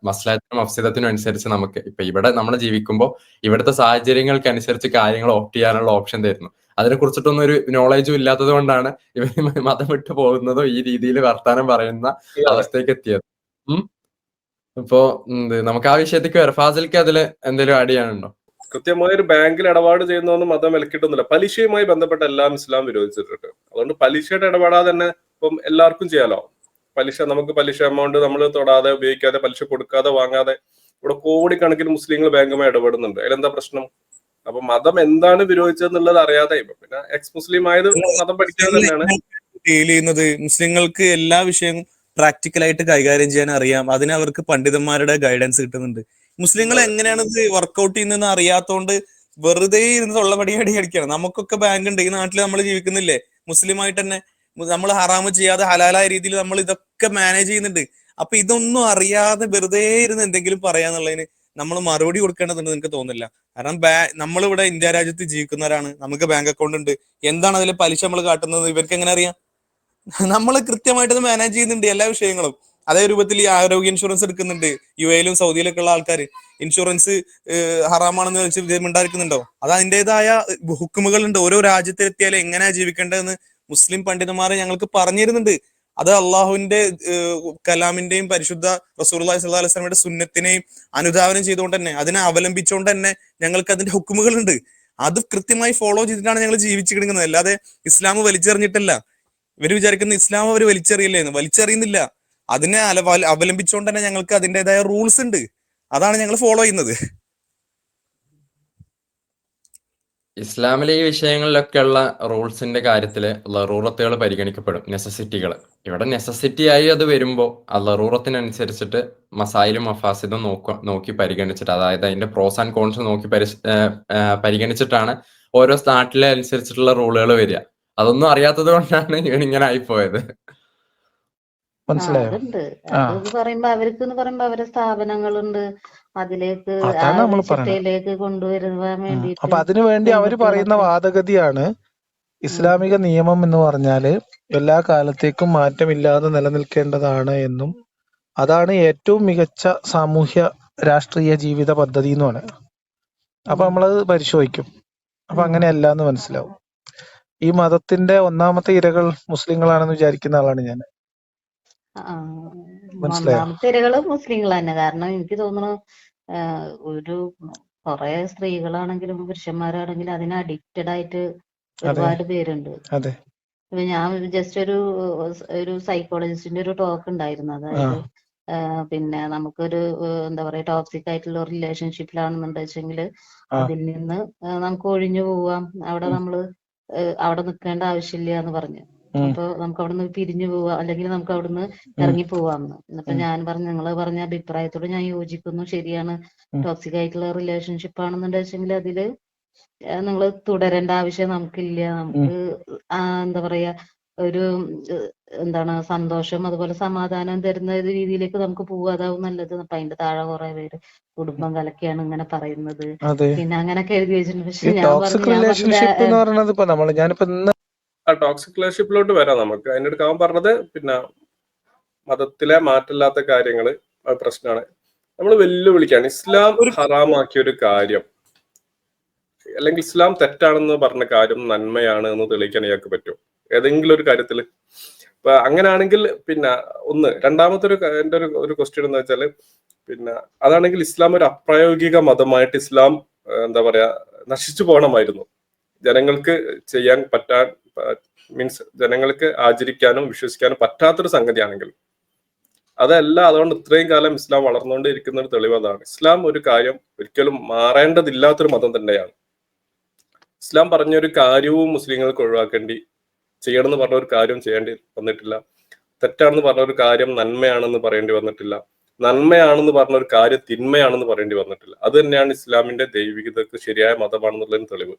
മസ്ലഹത്തിനും മഫ്സിദത്തിനും അനുസരിച്ച് നമുക്ക് ഇപ്പൊ ഇവിടെ നമ്മൾ ജീവിക്കുമ്പോൾ ഇവിടുത്തെ സാഹചര്യങ്ങൾക്ക് അനുസരിച്ച് കാര്യങ്ങൾ ഓപ്റ്റ് ചെയ്യാനുള്ള ഓപ്ഷൻ തരുന്നു. അതിനെ കുറിച്ചിട്ടൊന്നും ഒരു നോളേജും ഇല്ലാത്തത് കൊണ്ടാണ് ഇവർ മതം വിട്ടു പോകുന്നതോ ഈ രീതിയിൽ വർത്താനം പറയുന്ന അവസ്ഥയ്ക്ക് എത്തിയത്. ഇപ്പോ നമുക്ക് ആ വിഷയത്തേക്ക് വരാം. ഫാസിൽക്ക് അതില് എന്തെങ്കിലും ആഡ് ചെയ്യാനുണ്ടോ? കൃത്യമായ ഒരു ബാങ്കിൽ ഇടപാട് ചെയ്യുന്നതൊന്നും മതം വിലക്കിട്ടൊന്നുമില്ല. പലിശയുമായി ബന്ധപ്പെട്ട എല്ലാം ഇസ്ലാം വിരോധിച്ചിട്ടുണ്ട്. അതുകൊണ്ട് പലിശയുടെ ഇടപാടാതെ തന്നെ ഇപ്പം എല്ലാവർക്കും ചെയ്യാലോ. പലിശ നമുക്ക് പലിശ എമൗണ്ട് നമ്മൾ തൊടാതെ ഉപയോഗിക്കാതെ പലിശ കൊടുക്കാതെ വാങ്ങാതെ ഇവിടെ കോടിക്കണക്കിന് മുസ്ലിങ്ങൾ ബാങ്കുമായി ഇടപെടുന്നുണ്ട്. അതിലെന്താ പ്രശ്നം? അപ്പൊ മതം എന്താണ് വിരോധിച്ചതെന്നുള്ളത് അറിയാതെ പിന്നെ എക്സ് മുസ്ലിം ആയത് മതം പഠിക്കാതെ തന്നെയാണ് ഡീൽ ചെയ്യുന്നത്. മുസ്ലിങ്ങൾക്ക് എല്ലാ വിഷയവും പ്രാക്ടിക്കലായിട്ട് കൈകാര്യം ചെയ്യാൻ അറിയാം. അതിന് അവർക്ക് പണ്ഡിതന്മാരുടെ ഗൈഡൻസ് കിട്ടുന്നുണ്ട്. മുസ്ലിങ്ങൾ എങ്ങനെയാണ് ഇത് വർക്ക്ഔട്ട് ചെയ്യുന്നതെന്ന് അറിയാത്തോണ്ട് വെറുതെ ഇരുന്ന് തൊള്ളപടിയടി അടിക്കുകയാണ്. നമുക്കൊക്കെ ബാങ്ക് ഉണ്ട്, ഈ നാട്ടിൽ നമ്മൾ ജീവിക്കുന്നില്ലേ മുസ്ലിമായിട്ട് തന്നെ. നമ്മൾ ഹറാമ് ചെയ്യാതെ ഹലാലായ രീതിയിൽ നമ്മൾ ഇതൊക്കെ മാനേജ് ചെയ്യുന്നുണ്ട്. അപ്പൊ ഇതൊന്നും അറിയാതെ വെറുതെ ഇരുന്ന് എന്തെങ്കിലും പറയാന്നുള്ളതിന് നമ്മൾ മറുപടി കൊടുക്കേണ്ടതുണ്ട് എനിക്ക് തോന്നുന്നില്ല. കാരണം നമ്മളിവിടെ ഇന്ത്യ രാജ്യത്ത് ജീവിക്കുന്നവരാണ്, നമുക്ക് ബാങ്ക് അക്കൗണ്ട് ഉണ്ട്. എന്താണ് അതിൽ പലിശ നമ്മൾ കാട്ടുന്നത് ഇവർക്ക് എങ്ങനെ അറിയാം? നമ്മൾ കൃത്യമായിട്ട് അത് മാനേജ് ചെയ്യുന്നുണ്ട് എല്ലാ വിഷയങ്ങളും. അതേ രൂപത്തിൽ ഈ ആരോഗ്യ ഇൻഷുറൻസ് എടുക്കുന്നുണ്ട്. UAE-ലും സൗദിയിലൊക്കെ ഉള്ള ആൾക്കാർ ഇൻഷുറൻസ് ഹറാമാണെന്ന് വെച്ച് മിണ്ടായിരിക്കുന്നുണ്ടോ? അത് അതിൻ്റെതായ ഹുക്കുമുകളുണ്ട്. ഓരോ രാജ്യത്തെത്തിയാലും എങ്ങനെയാ ജീവിക്കേണ്ടതെന്ന് മുസ്ലിം പണ്ഡിതന്മാരെ ഞങ്ങൾക്ക് പറഞ്ഞു തരുന്നുണ്ട്. അത് അള്ളാഹുവിന്റെ കലാമിന്റെയും പരിശുദ്ധ റസൂലുള്ളാഹി സ്വല്ലല്ലാഹു അലൈഹി വസല്ലമയുടെ സുന്നത്തിനെയും അനുധാവനം ചെയ്തുകൊണ്ട് തന്നെ അതിനെ അവലംബിച്ചുകൊണ്ട് തന്നെ ഞങ്ങൾക്ക് അതിന്റെ ഹുക്കുമുകളുണ്ട്. അത് കൃത്യമായി ഫോളോ ചെയ്തിട്ടാണ് ഞങ്ങൾ ജീവിച്ചിടുന്നത്. അല്ലാതെ ഇസ്ലാം വലിച്ചെറിഞ്ഞിട്ടല്ല. ഇവർ വിചാരിക്കുന്ന ഇസ്ലാം അവർ വലിച്ചെറിയില്ലേന്ന്. വലിച്ചെറിയുന്നില്ല. അതിനെ അവലംബിച്ചുകൊണ്ട് തന്നെ ഞങ്ങൾക്ക് അതിൻ്റെതായ റൂൾസ് ഉണ്ട്. അതാണ് ഞങ്ങൾ ഫോളോ ചെയ്യുന്നത്. ഇസ്ലാമിലെ ഈ വിഷയങ്ങളിലൊക്കെയുള്ള റൂൾസിന്റെ കാര്യത്തില് ലറൂറത്തുകൾ പരിഗണിക്കപ്പെടും, നെസസിറ്റികൾ. ഇവിടെ നെസസിറ്റി ആയി അത് വരുമ്പോൾ ആ ലറൂറത്തിനനുസരിച്ചിട്ട് മസായിലും മഫാസിദും നോക്കി പരിഗണിച്ചിട്ട്, അതായത് അതിന്റെ പ്രോസ് ആൻഡ് കോൺസ് നോക്കി പരിഗണിച്ചിട്ടാണ് ഓരോ നാട്ടിലെ അനുസരിച്ചിട്ടുള്ള റൂളുകൾ വരിക. അതൊന്നും അറിയാത്തത് കൊണ്ടാണ് ഇങ്ങനെ ആയിപ്പോയത്. മനസ്സിലായോ? അതുണ്ട്. അത് പറയുമ്പോ അവരുടെ സ്ഥാപനങ്ങളുണ്ട്. അതിലേക്ക് ആ അതാണ് ഒരു നമ്മൾ പറയുന്നത്. ചിട്ടയിലേക്ക് കൊണ്ടുവരുവാൻ വേണ്ടിയിട്ട് അപ്പൊ അതിനു വേണ്ടി അവര് പറയുന്ന വാദഗതിയാണ് ഇസ്ലാമിക നിയമം എന്ന് പറഞ്ഞാല് എല്ലാ കാലത്തേക്കും മാറ്റമില്ലാതെ നിലനിൽക്കേണ്ടതാണ് എന്നും അതാണ് ഏറ്റവും മികച്ച സാമൂഹ്യ രാഷ്ട്രീയ ജീവിത പദ്ധതി എന്നുമാണ്. അപ്പൊ നമ്മളത് പരിശോധിക്കും. അപ്പൊ അങ്ങനെയല്ല എന്ന് മനസ്സിലാവും. ഈ മതത്തിന്റെ ഒന്നാമത്തെ ഇരകൾ മുസ്ലിങ്ങളാണെന്ന് വിചാരിക്കുന്ന ആളാണ് ഞാൻ. മനസ്സിലായോ? ഒന്നാമത്തെ ഇരകള് മുസ്ലിങ്ങൾ തന്നെ. കാരണം എനിക്ക് തോന്നുന്നു ഒരു കുറെ സ്ത്രീകളാണെങ്കിലും പുരുഷന്മാരാണെങ്കിലും അതിന് അഡിക്റ്റഡ് ആയിട്ട് ഒരുപാട് പേരുണ്ട്. അതെ. ഇപ്പൊ ഞാൻ ജസ്റ്റ് ഒരു സൈക്കോളജിസ്റ്റിന്റെ ഒരു ടോക്ക് ഉണ്ടായിരുന്നു. അതായത് പിന്നെ നമുക്കൊരു എന്താ പറയാ ടോക്സിക് ആയിട്ടുള്ള റിലേഷൻഷിപ്പിലാണെന്നുണ്ട് വെച്ചെങ്കിൽ അതിൽ നിന്ന് നമുക്ക് ഒഴിഞ്ഞു പോവാം. അവിടെ നിൽക്കേണ്ട ആവശ്യമില്ല എന്ന് പറഞ്ഞു. അപ്പൊ നമുക്ക് അവിടുന്ന് പിരിഞ്ഞു പോവാം, അല്ലെങ്കിൽ നമുക്ക് അവിടുന്ന് ഇറങ്ങി പോവാന്ന്. അപ്പൊ ഞാൻ നിങ്ങൾ പറഞ്ഞ അഭിപ്രായത്തോട് ഞാൻ യോജിക്കുന്നു. ശരിയാണ്. ടോക്സിക് ആയിട്ടുള്ള റിലേഷൻഷിപ്പ് ആണെന്നുണ്ടെങ്കിൽ വെച്ചെങ്കിൽ അതില് നിങ്ങൾ തുടരേണ്ട ആവശ്യം നമുക്കില്ല. നമുക്ക് എന്താ പറയാ ഒരു സന്തോഷം അതുപോലെ സമാധാനം തരുന്ന ഒരു രീതിയിലേക്ക് നമുക്ക് പോവാ. അതാവും നല്ലത്. അപ്പൊ അതിന്റെ താഴെ കുറെ പേര് കുടുംബം കലക്കിയാണ് ഇങ്ങനെ പറയുന്നത്. പിന്നെ അങ്ങനെയൊക്കെ എഴുതി വെച്ചിട്ടുണ്ട്. പക്ഷെ ഞാൻ പറഞ്ഞു ടോക്സിക് റിലേഷൻഷിപ്പിലോട്ട് വരാം നമുക്ക്. അതിൻ്റെ അടുത്ത് അവൻ പറഞ്ഞത് പിന്നെ മതത്തിലെ മാറ്റമില്ലാത്ത കാര്യങ്ങള് അത് പ്രശ്നമാണ്. നമ്മൾ വെല്ലുവിളിക്കാണ് ഇസ്ലാം ഹറാമാക്കിയ ഒരു കാര്യം, അല്ലെങ്കിൽ ഇസ്ലാം തെറ്റാണെന്ന് പറഞ്ഞ കാര്യം നന്മയാണ് എന്ന് തെളിയിക്കാൻ ഇയാൾക്ക് പറ്റും ഏതെങ്കിലും ഒരു കാര്യത്തില്. ഇപ്പൊ അങ്ങനെയാണെങ്കിൽ പിന്നെ രണ്ടാമത്തെ എന്റെ ഒരു ക്വസ്റ്റ്യൻ എന്ന് വെച്ചാല് പിന്നെ അതാണെങ്കിൽ ഇസ്ലാം ഒരു അപ്രായോഗിക മതമായിട്ട് ഇസ്ലാം എന്താ പറയാ നശിച്ചു പോകണമായിരുന്നു. ജനങ്ങൾക്ക് ചെയ്യാൻ മീൻസ് ജനങ്ങൾക്ക് ആചരിക്കാനും വിശ്വസിക്കാനും പറ്റാത്തൊരു സംഗതിയാണെങ്കിൽ അതല്ല, അതുകൊണ്ട് ഇത്രയും കാലം ഇസ്ലാം വളർന്നുകൊണ്ടിരിക്കുന്ന ഒരു തെളിവ് അതാണ്. ഇസ്ലാം ഒരു കാര്യം ഒരിക്കലും മാറേണ്ടതില്ലാത്തൊരു മതം തന്നെയാണ്. ഇസ്ലാം പറഞ്ഞൊരു കാര്യവും മുസ്ലിങ്ങൾക്ക് ഒഴിവാക്കേണ്ടി, ചെയ്യണമെന്ന് പറഞ്ഞ ഒരു കാര്യം ചെയ്യേണ്ടി വന്നിട്ടില്ല. തെറ്റാണെന്ന് പറഞ്ഞ ഒരു കാര്യം നന്മയാണെന്ന് പറയേണ്ടി വന്നിട്ടില്ല. നന്മയാണെന്ന് പറഞ്ഞ ഒരു കാര്യം തിന്മയാണെന്ന് പറയേണ്ടി വന്നിട്ടില്ല. അത് തന്നെയാണ് ഇസ്ലാമിന്റെ ദൈവികതക്ക് ശരിയായ മതമാണെന്നുള്ളതിന് തെളിവ്.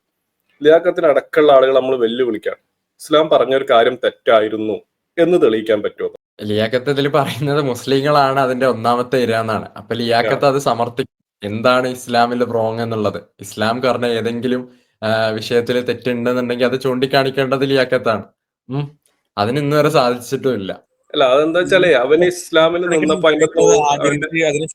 ലിയാഖത്തിന് അടക്കമുള്ള ആളുകൾ നമ്മൾ വെല്ലുവിളിക്കാണ്. ഇസ്ലാം പറഞ്ഞൊരു കാര്യം തെറ്റായിരുന്നു എന്ന് തെളിയിക്കാൻ പറ്റുമോ? ലിയാഖത്ത് ഇതിൽ പറയുന്നത് മുസ്ലിങ്ങളാണ് അതിന്റെ ഒന്നാമത്തെ ഇര എന്നാണ്. അപ്പൊ ലിയാഖത്ത് അത് സമർത്ഥിക്കും എന്താണ് ഇസ്ലാമിൽ റോങ് എന്നുള്ളത്. ഇസ്ലാം പറഞ്ഞ ഏതെങ്കിലും വിഷയത്തിൽ തെറ്റുണ്ടെന്നുണ്ടെങ്കിൽ അത് ചൂണ്ടിക്കാണിക്കേണ്ടത് ലിയാഖത്താണ്. അതിന് ഇന്ന് വരെ സാധിച്ചിട്ടുമില്ല. അല്ല, അതെന്താ വെച്ചാലേ അവന് ഇസ്ലാമിൽ നിന്നപ്പോ അതിനെ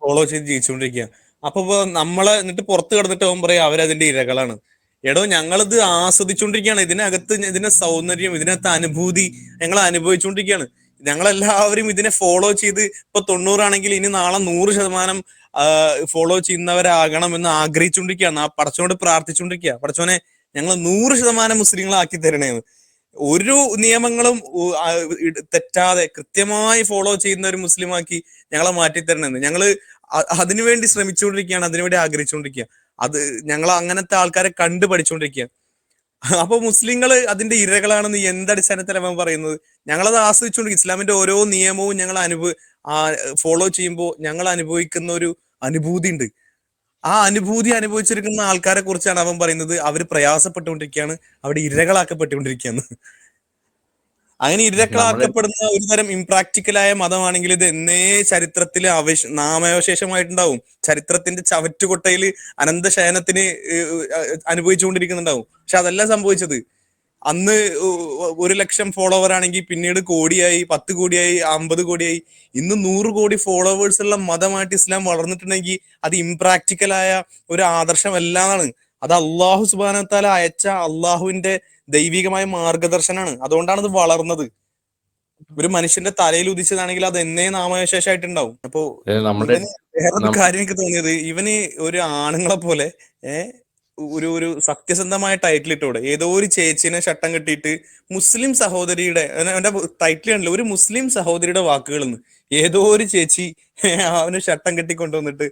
ഫോളോ ചെയ്ത് ജീവിച്ചുകൊണ്ടിരിക്കുക. അപ്പൊ നമ്മളെ എന്നിട്ട് പുറത്ത് കിടന്നിട്ട് അവൻ പറയാം അവരതിന്റെ ഇരകളാണ്. എടോ, ഞങ്ങളിത് ആസ്വദിച്ചുകൊണ്ടിരിക്കുകയാണ്. ഇതിനകത്ത് ഇതിന്റെ സൗന്ദര്യം, ഇതിനകത്ത് അനുഭൂതി ഞങ്ങൾ അനുഭവിച്ചുകൊണ്ടിരിക്കുകയാണ്. ഞങ്ങളെല്ലാവരും ഇതിനെ ഫോളോ ചെയ്ത് ഇപ്പൊ 90 ആണെങ്കിൽ ഇനി നാളെ 100% ഫോളോ ചെയ്യുന്നവരാകണം എന്ന് ആഗ്രഹിച്ചുകൊണ്ടിരിക്കുകയാണ്. ആ പടച്ചോനോട് പ്രാർത്ഥിച്ചുകൊണ്ടിരിക്കുക, പടച്ചോനെ ഞങ്ങൾ 100% മുസ്ലിങ്ങളാക്കി തരണേന്ന്. ഒരു നിയമങ്ങളും തെറ്റാതെ കൃത്യമായി ഫോളോ ചെയ്യുന്ന ഒരു മുസ്ലിമാക്കി ഞങ്ങളെ മാറ്റിത്തരണമെന്ന് ഞങ്ങള് അതിനുവേണ്ടി ശ്രമിച്ചുകൊണ്ടിരിക്കുകയാണ്, അതിനുവേണ്ടി ആഗ്രഹിച്ചുകൊണ്ടിരിക്കുക. അത് ഞങ്ങൾ അങ്ങനത്തെ ആൾക്കാരെ കണ്ടു പഠിച്ചുകൊണ്ടിരിക്കുക. അപ്പൊ മുസ്ലിങ്ങള് അതിന്റെ ഇരകളാണെന്ന് എന്തടിസ്ഥാനത്തിലാണ് അവൻ പറയുന്നത്? ഞങ്ങളത് ആസ്വദിച്ചുകൊണ്ടിരിക്കും. ഇസ്ലാമിന്റെ ഓരോ നിയമവും ഞങ്ങൾ ഫോളോ ചെയ്യുമ്പോൾ ഞങ്ങൾ അനുഭവിക്കുന്ന ഒരു അനുഭൂതി ഉണ്ട്. ആ അനുഭൂതി അനുഭവിച്ചിരിക്കുന്ന ആൾക്കാരെ കുറിച്ചാണ് അവൻ പറയുന്നത് അവര് പ്രയാസപ്പെട്ടുകൊണ്ടിരിക്കുകയാണ്, അവിടെ ഇരകളാക്കപ്പെട്ടുകൊണ്ടിരിക്കുകയാണ്. അങ്ങനെ ഇരകളാക്കപ്പെടുന്ന ഒരു തരം ഇംപ്രാക്ടിക്കലായ മതമാണെങ്കിൽ ഇത് എന്നേ ചരിത്രത്തിൽ നാമാവശേഷമായിട്ടുണ്ടാവും. ചരിത്രത്തിന്റെ ചവറ്റുകൊട്ടയിൽ അനന്തശയനത്തിന് അനുഭവിച്ചുകൊണ്ടിരിക്കുന്നുണ്ടാവും. പക്ഷെ അതല്ല സംഭവിച്ചത്. അന്ന് 1,00,000 ഫോളോവർ ആണെങ്കിൽ പിന്നീട് കോടിയായി, 10 കോടിയായി, 50 കോടിയായി. ഇന്ന് 100 കോടി ഫോളോവേഴ്സ് ഉള്ള മതമായിട്ട് ഇസ്ലാം വളർന്നിട്ടുണ്ടെങ്കിൽ അത് ഇംപ്രാക്ടിക്കലായ ഒരു ആദർശമല്ലാന്നാണ്. അത് അള്ളാഹു സുബ്ഹാനഹു വ തആല അയച്ച അള്ളാഹുവിന്റെ ദൈവികമായ മാർഗദർശനാണ്. അതുകൊണ്ടാണ് ഇത് വളർന്നത്. ഒരു മനുഷ്യന്റെ തലയിൽ ഉദിച്ചതാണെങ്കിൽ അത് എന്നേ നാമവിശേഷമായിട്ടുണ്ടാവും. അപ്പോ വേറൊരു കാര്യം എനിക്ക് തോന്നിയത്, ഇവന് ഒരു ആണുങ്ങളെ പോലെ ഒരു സത്യസന്ധമായ ടൈറ്റിൽ ഇട്ടോടെ. ഏതോ ഒരു ചേച്ചിനെ ഷട്ടം കെട്ടിയിട്ട് മുസ്ലിം സഹോദരിയുടെ അവന്റെ ടൈറ്റിൽ കണ്ടില്ല, ഒരു മുസ്ലിം സഹോദരിയുടെ വാക്കുകളെന്ന്. ഏതോ ഒരു ചേച്ചി അവന് ഷട്ടം കെട്ടി കൊണ്ടുവന്നിട്ട്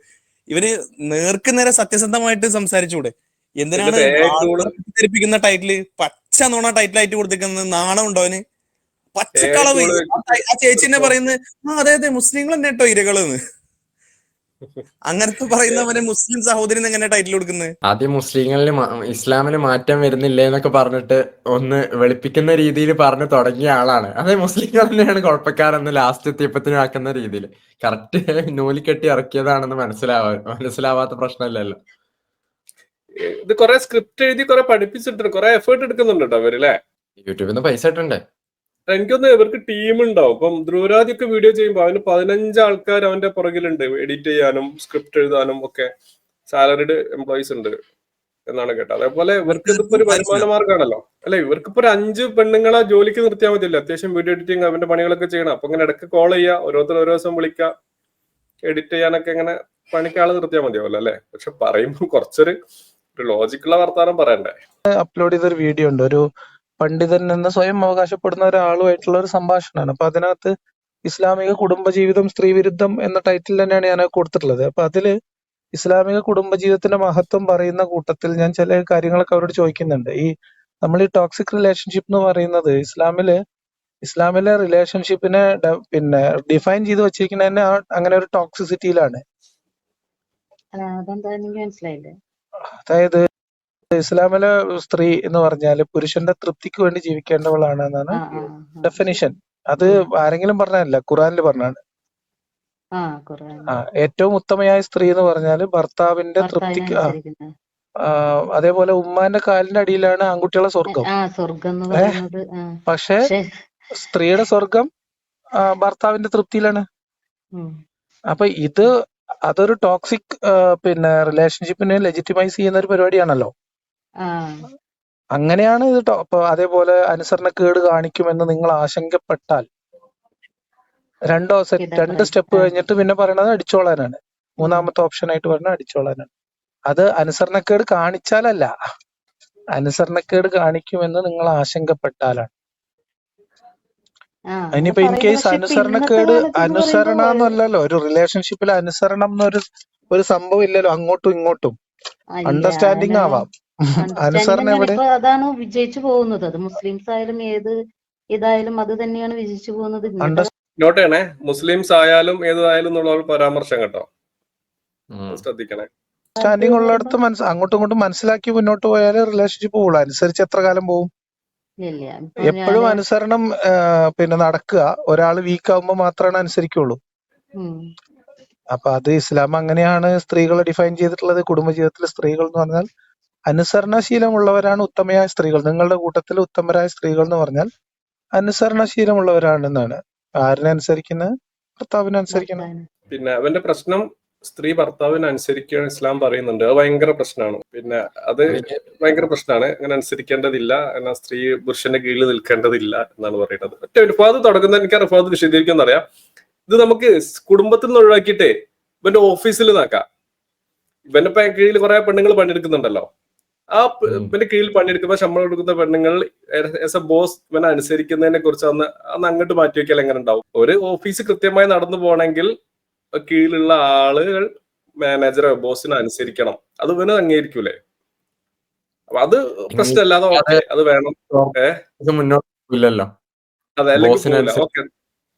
ഇവന് നേർക്കുനേരെ സത്യസന്ധമായിട്ട് സംസാരിച്ചൂടെ? എന്തിനാണ് തെറ്റിദ്ധരിപ്പിക്കുന്ന ടൈറ്റില്, പച്ച നോണ ടൈറ്റിലായിട്ട് കൊടുത്തിരിക്കുന്നത്? നാണം ഉണ്ടോ അവന്? പച്ചക്കളവ്. ആ ചേച്ചിനെ പറയുന്നത് അതെ മുസ്ലിങ്ങൾ തന്നെ കേട്ടോ ഇരകളെന്ന്. അങ്ങനത്തെ പറയുന്നവനെ മുസ്ലിം സഹോദരൻ എങ്ങനെ ടൈറ്റിൽ കൊടുക്കുന്നത്? ആദ്യം മുസ്ലിങ്ങളിൽ ഇസ്ലാമിന് മാറ്റം വരുന്നില്ലേ എന്നൊക്കെ പറഞ്ഞിട്ട് ഒന്ന് വെളുപ്പിക്കുന്ന രീതിയിൽ പറഞ്ഞു തുടങ്ങിയ ആളാണ്. അതെ, മുസ്ലിങ്ങൾ തന്നെയാണ് കുഴപ്പക്കാരെന്ന് ലാസ്റ്റ് എത്തിയപ്പത്തിനും ആക്കുന്ന രീതിയിൽ കറക്റ്റ് നൂലിക്കെട്ടി ഇറക്കിയതാണെന്ന് മനസ്സിലാവാത്ത പ്രശ്നമില്ലല്ലോ. ഇത് കുറെ സ്ക്രിപ്റ്റ് എഴുതി കുറെ പഠിപ്പിച്ചിട്ടുണ്ട്, കുറെ എഫേർട്ട് എടുക്കുന്നുണ്ട് കേട്ടോ അവരല്ലേ. യൂട്യൂബിൽ നിന്ന് പൈസ ഇട്ടുണ്ടേ. എനിക്കൊന്ന് ഇവർക്ക് ടീം ഉണ്ടാവും. ഇപ്പം ധ്രുവരാജൊക്കെ വീഡിയോ ചെയ്യുമ്പോൾ അവന് 15 ആൾക്കാർ അവന്റെ പുറകിലുണ്ട്, എഡിറ്റ് ചെയ്യാനും സ്ക്രിപ്റ്റ് എഴുതാനും ഒക്കെ സാലറിഡ് എംപ്ലോയീസ് ഉണ്ട് എന്നാണ് കേട്ടത്. അതേപോലെ ഇവർക്ക് ഇതിപ്പോ ഒരു വരുമാന മാർഗ്ഗമാണല്ലോ. അല്ലെ, ഇവർക്കിപ്പോ ഒരു 5 പെണ്ണുങ്ങളെ ജോലിക്ക് നിർത്തിയാൽ മതിയല്ലോ. അത്യാവശ്യം വീഡിയോ എഡിറ്റിംഗ് അവന്റെ പണികളൊക്കെ ചെയ്യണം. അപ്പൊ ഇങ്ങനെ ഇടയ്ക്ക് കോൾ ചെയ്യുക, ഓരോരുത്തർ ഓരോ ദിവസം വിളിക്കുക, എഡിറ്റ് ചെയ്യാനൊക്കെ ഇങ്ങനെ പണിക്കാള് നിർത്തിയാൽ മതിയാവല്ലോ അല്ലെ. പക്ഷെ പറയുമ്പോൾ കുറച്ചൊരു ലോജിക്കുള്ള വർത്താനം പറയണ്ടേ. അപ്ലോഡ് ചെയ്തൊരു വീഡിയോ ഉണ്ട്, ഒരു പണ്ഡിതൻ എന്ന് സ്വയം അവകാശപ്പെടുന്ന ഒരാളുമായിട്ടുള്ള ഒരു സംഭാഷണമാണ്. അപ്പൊ അതിനകത്ത് ഇസ്ലാമിക കുടുംബജീവിതം സ്ത്രീവിരുദ്ധം എന്ന ടൈറ്റിൽ തന്നെയാണ് ഞാൻ കൊടുത്തിട്ടുള്ളത്. അപ്പൊ അതില് ഇസ്ലാമിക കുടുംബജീവിതത്തിന്റെ മഹത്വം പറയുന്ന കൂട്ടത്തിൽ ഞാൻ ചില കാര്യങ്ങളൊക്കെ അവരോട് ചോദിക്കുന്നുണ്ട്. നമ്മൾ ഈ ടോക്സിക് റിലേഷൻഷിപ്പ് എന്ന് പറയുന്നത് ഇസ്ലാമിലെ റിലേഷൻഷിപ്പിനെ പിന്നെ ഡിഫൈൻ ചെയ്ത് വെച്ചിരിക്കുന്നത് തന്നെ അങ്ങനെ ഒരു ടോക്സിസിറ്റിയിലാണ്. അതെന്താ എനിക്ക് മനസ്സിലായില്ലേ? അതായത് ഇസ്ലാമിലെ സ്ത്രീ എന്ന് പറഞ്ഞാല് പുരുഷന്റെ തൃപ്തിക്ക് വേണ്ടി ജീവിക്കേണ്ടവളാണ് എന്നാണ് ഡെഫിനിഷൻ. അത് ആരെങ്കിലും പറഞ്ഞതല്ല, ഖുറാനിൽ പറഞ്ഞാണ്. ഏറ്റവും ഉത്തമയായ സ്ത്രീ എന്ന് പറഞ്ഞാല് ഭർത്താവിന്റെ തൃപ്തിക്ക്. അതേപോലെ ഉമ്മാന്റെ കാലിന്റെ അടിയിലാണ് ആൺകുട്ടികളെ സ്വർഗം. പക്ഷെ സ്ത്രീയുടെ സ്വർഗം ഭർത്താവിന്റെ തൃപ്തിയിലാണ്. അപ്പൊ അതൊരു ടോക്സിക് പിന്നെ റിലേഷൻഷിപ്പിനെ ലെജിറ്റിമൈസ് ചെയ്യുന്ന ഒരു പരിപാടിയാണല്ലോ. അങ്ങനെയാണ് ഇത്. അതേപോലെ അനുസരണക്കേട് കാണിക്കുമെന്ന് നിങ്ങൾ ആശങ്കപ്പെട്ടാൽ 2 സ്റ്റെപ്പ് കഴിഞ്ഞിട്ട് പിന്നെ പറയണത് അടിച്ചോളാനാണ്. 3ാമത്തെ ഓപ്ഷൻ ആയിട്ട് പറഞ്ഞാൽ അടിച്ചോളാനാണ്. അത് അനുസരണക്കേട് കാണിച്ചാലല്ല, അനുസരണക്കേട് കാണിക്കുമെന്ന് നിങ്ങൾ ആശങ്കപ്പെട്ടാലാണ്. അങ്ങനെ ഇനിയിപ്പോ ഇൻ പറയുന്നത്. കേസ് പക്ഷെ ഇപ്പൊ ഇന്നത്തെ അനുസരണക്കേട്, കാലത്ത് എന്ന് പറയുമ്പോ അനുസരണം എന്നല്ലല്ലോ ഒരു റിലേഷൻഷിപ്പിൽ അനുസരണം ഒരു സംഭവം ഇല്ലല്ലോ, അങ്ങോട്ടും ഇങ്ങോട്ടും ഇല്ല, അണ്ടർസ്റ്റാൻഡിങ് ആവാം. അണ്ടർസ്റ്റാൻഡിങ് അനുസരണം തന്നെയാണ് എവിടെ? ഇപ്പൊ അതാണ് വിജയിച്ചു പോകുന്നത്. അത് മുസ്ലിംസ് ആയാലും ഏത് ഇതായാലും അത് തന്നെയാണ് വിജയിച്ചു പോകുന്നത് ഇന്നത്തെ. നോട്ട് ചെയ്യണേ, മുസ്ലിംസ് ആയാലും ഏതായാലും എന്നുള്ള ഒരു പരാമർശം കേട്ടോ, അത് ശ്രദ്ധിക്കണേ. അണ്ടർസ്റ്റാൻഡിങ് ഉള്ളിടത്ത് അങ്ങോട്ടും ഇങ്ങോട്ടും മനസ്സിലാക്കി മുന്നോട്ട് പോയാലേ റിലേഷൻഷിപ്പ് പോകുള്ളൂ. അനുസരിച്ച് എത്ര കാലം പോകും? ഇല്ല ഇപ്പൊ എപ്പോഴും ഞാന് അനുസരണം പിന്നെ നടക്കുക, ഒരാൾ വീക്ക് ആവുമ്പോൾ മാത്രമാണ് അനുസരിക്കുള്ളൂ. ഉം അപ്പൊ അത് ഇസ്ലാം അങ്ങനെയാണ് സ്ത്രീകളെ ഡിഫൈൻ ചെയ്തിട്ടുള്ളത്. കുടുംബജീവിതത്തിലെ സ്ത്രീകൾ എന്ന് പറഞ്ഞാൽ അനുസരണശീലമുള്ളവരാണ് ഉത്തമയായ സ്ത്രീകൾ. നിങ്ങളുടെ കൂട്ടത്തിൽ ഉത്തമരായ സ്ത്രീകൾ എന്ന് പറഞ്ഞാൽ അനുസരണശീലമുള്ളവരാണെന്നാണ്. ആരിനെ അനുസരിക്കുന്നത്? ഭർത്താവിനെ അനുസരിക്കണം. ഭർത്താവിന് പിന്നെ അവന്റെ പ്രശ്നം സ്ത്രീ ഭർത്താവിനെ അനുസരിക്കുകയാണ് ഇസ്ലാം പറയുന്നുണ്ട്. അത് ഭയങ്കര പ്രശ്നമാണ്. പിന്നെ അത് ഭയങ്കര പ്രശ്നമാണ്. അങ്ങനെ അനുസരിക്കേണ്ടതില്ല, എന്നാൽ സ്ത്രീ പുരുഷന്റെ കീഴിൽ നിൽക്കേണ്ടതില്ല എന്നാണ് പറയുന്നത്. ഒറ്റ റിഫാദ് തുടങ്ങുന്നത് എനിക്ക് റിഫാദ് വിശദീകരിക്കാൻ അറിയാം. ഇത് നമുക്ക് കുടുംബത്തിൽ നിന്ന് ഒഴിവാക്കിയിട്ടേ ഇവന്റെ ഓഫീസിൽ നോക്കാം. ഇവന്റെ കീഴിൽ കുറെ പെണ്ണുങ്ങൾ പണിയെടുക്കുന്നുണ്ടല്ലോ. ആ ഇവന്റെ കീഴിൽ പണിയെടുക്കുമ്പോൾ ശമ്പളം എടുക്കുന്ന പെണ്ണുങ്ങൾ ആസ് എ ബോസ് ഇവനെ അനുസരിക്കുന്നതിനെ കുറിച്ച് അന്ന് അങ്ങോട്ട് മാറ്റി വെക്കാൻ എങ്ങനെ ഉണ്ടാവും? ഒരു ഓഫീസ് കൃത്യമായി നടന്നു പോകണമെങ്കിൽ കീഴിലുള്ള ആളുകൾ മാനേജറോ ബോസിനെ അനുസരിക്കണം. അത് ഇവന് അംഗീകരിക്കൂലേ? അപ്പൊ അത് പ്രശ്നമല്ലാതെ ഓക്കെ, അത് വേണം. മുന്നോട്ടില്ലല്ലോ. അതെ, അല്ലെങ്കിൽ പോകില്ല. ഓക്കെ,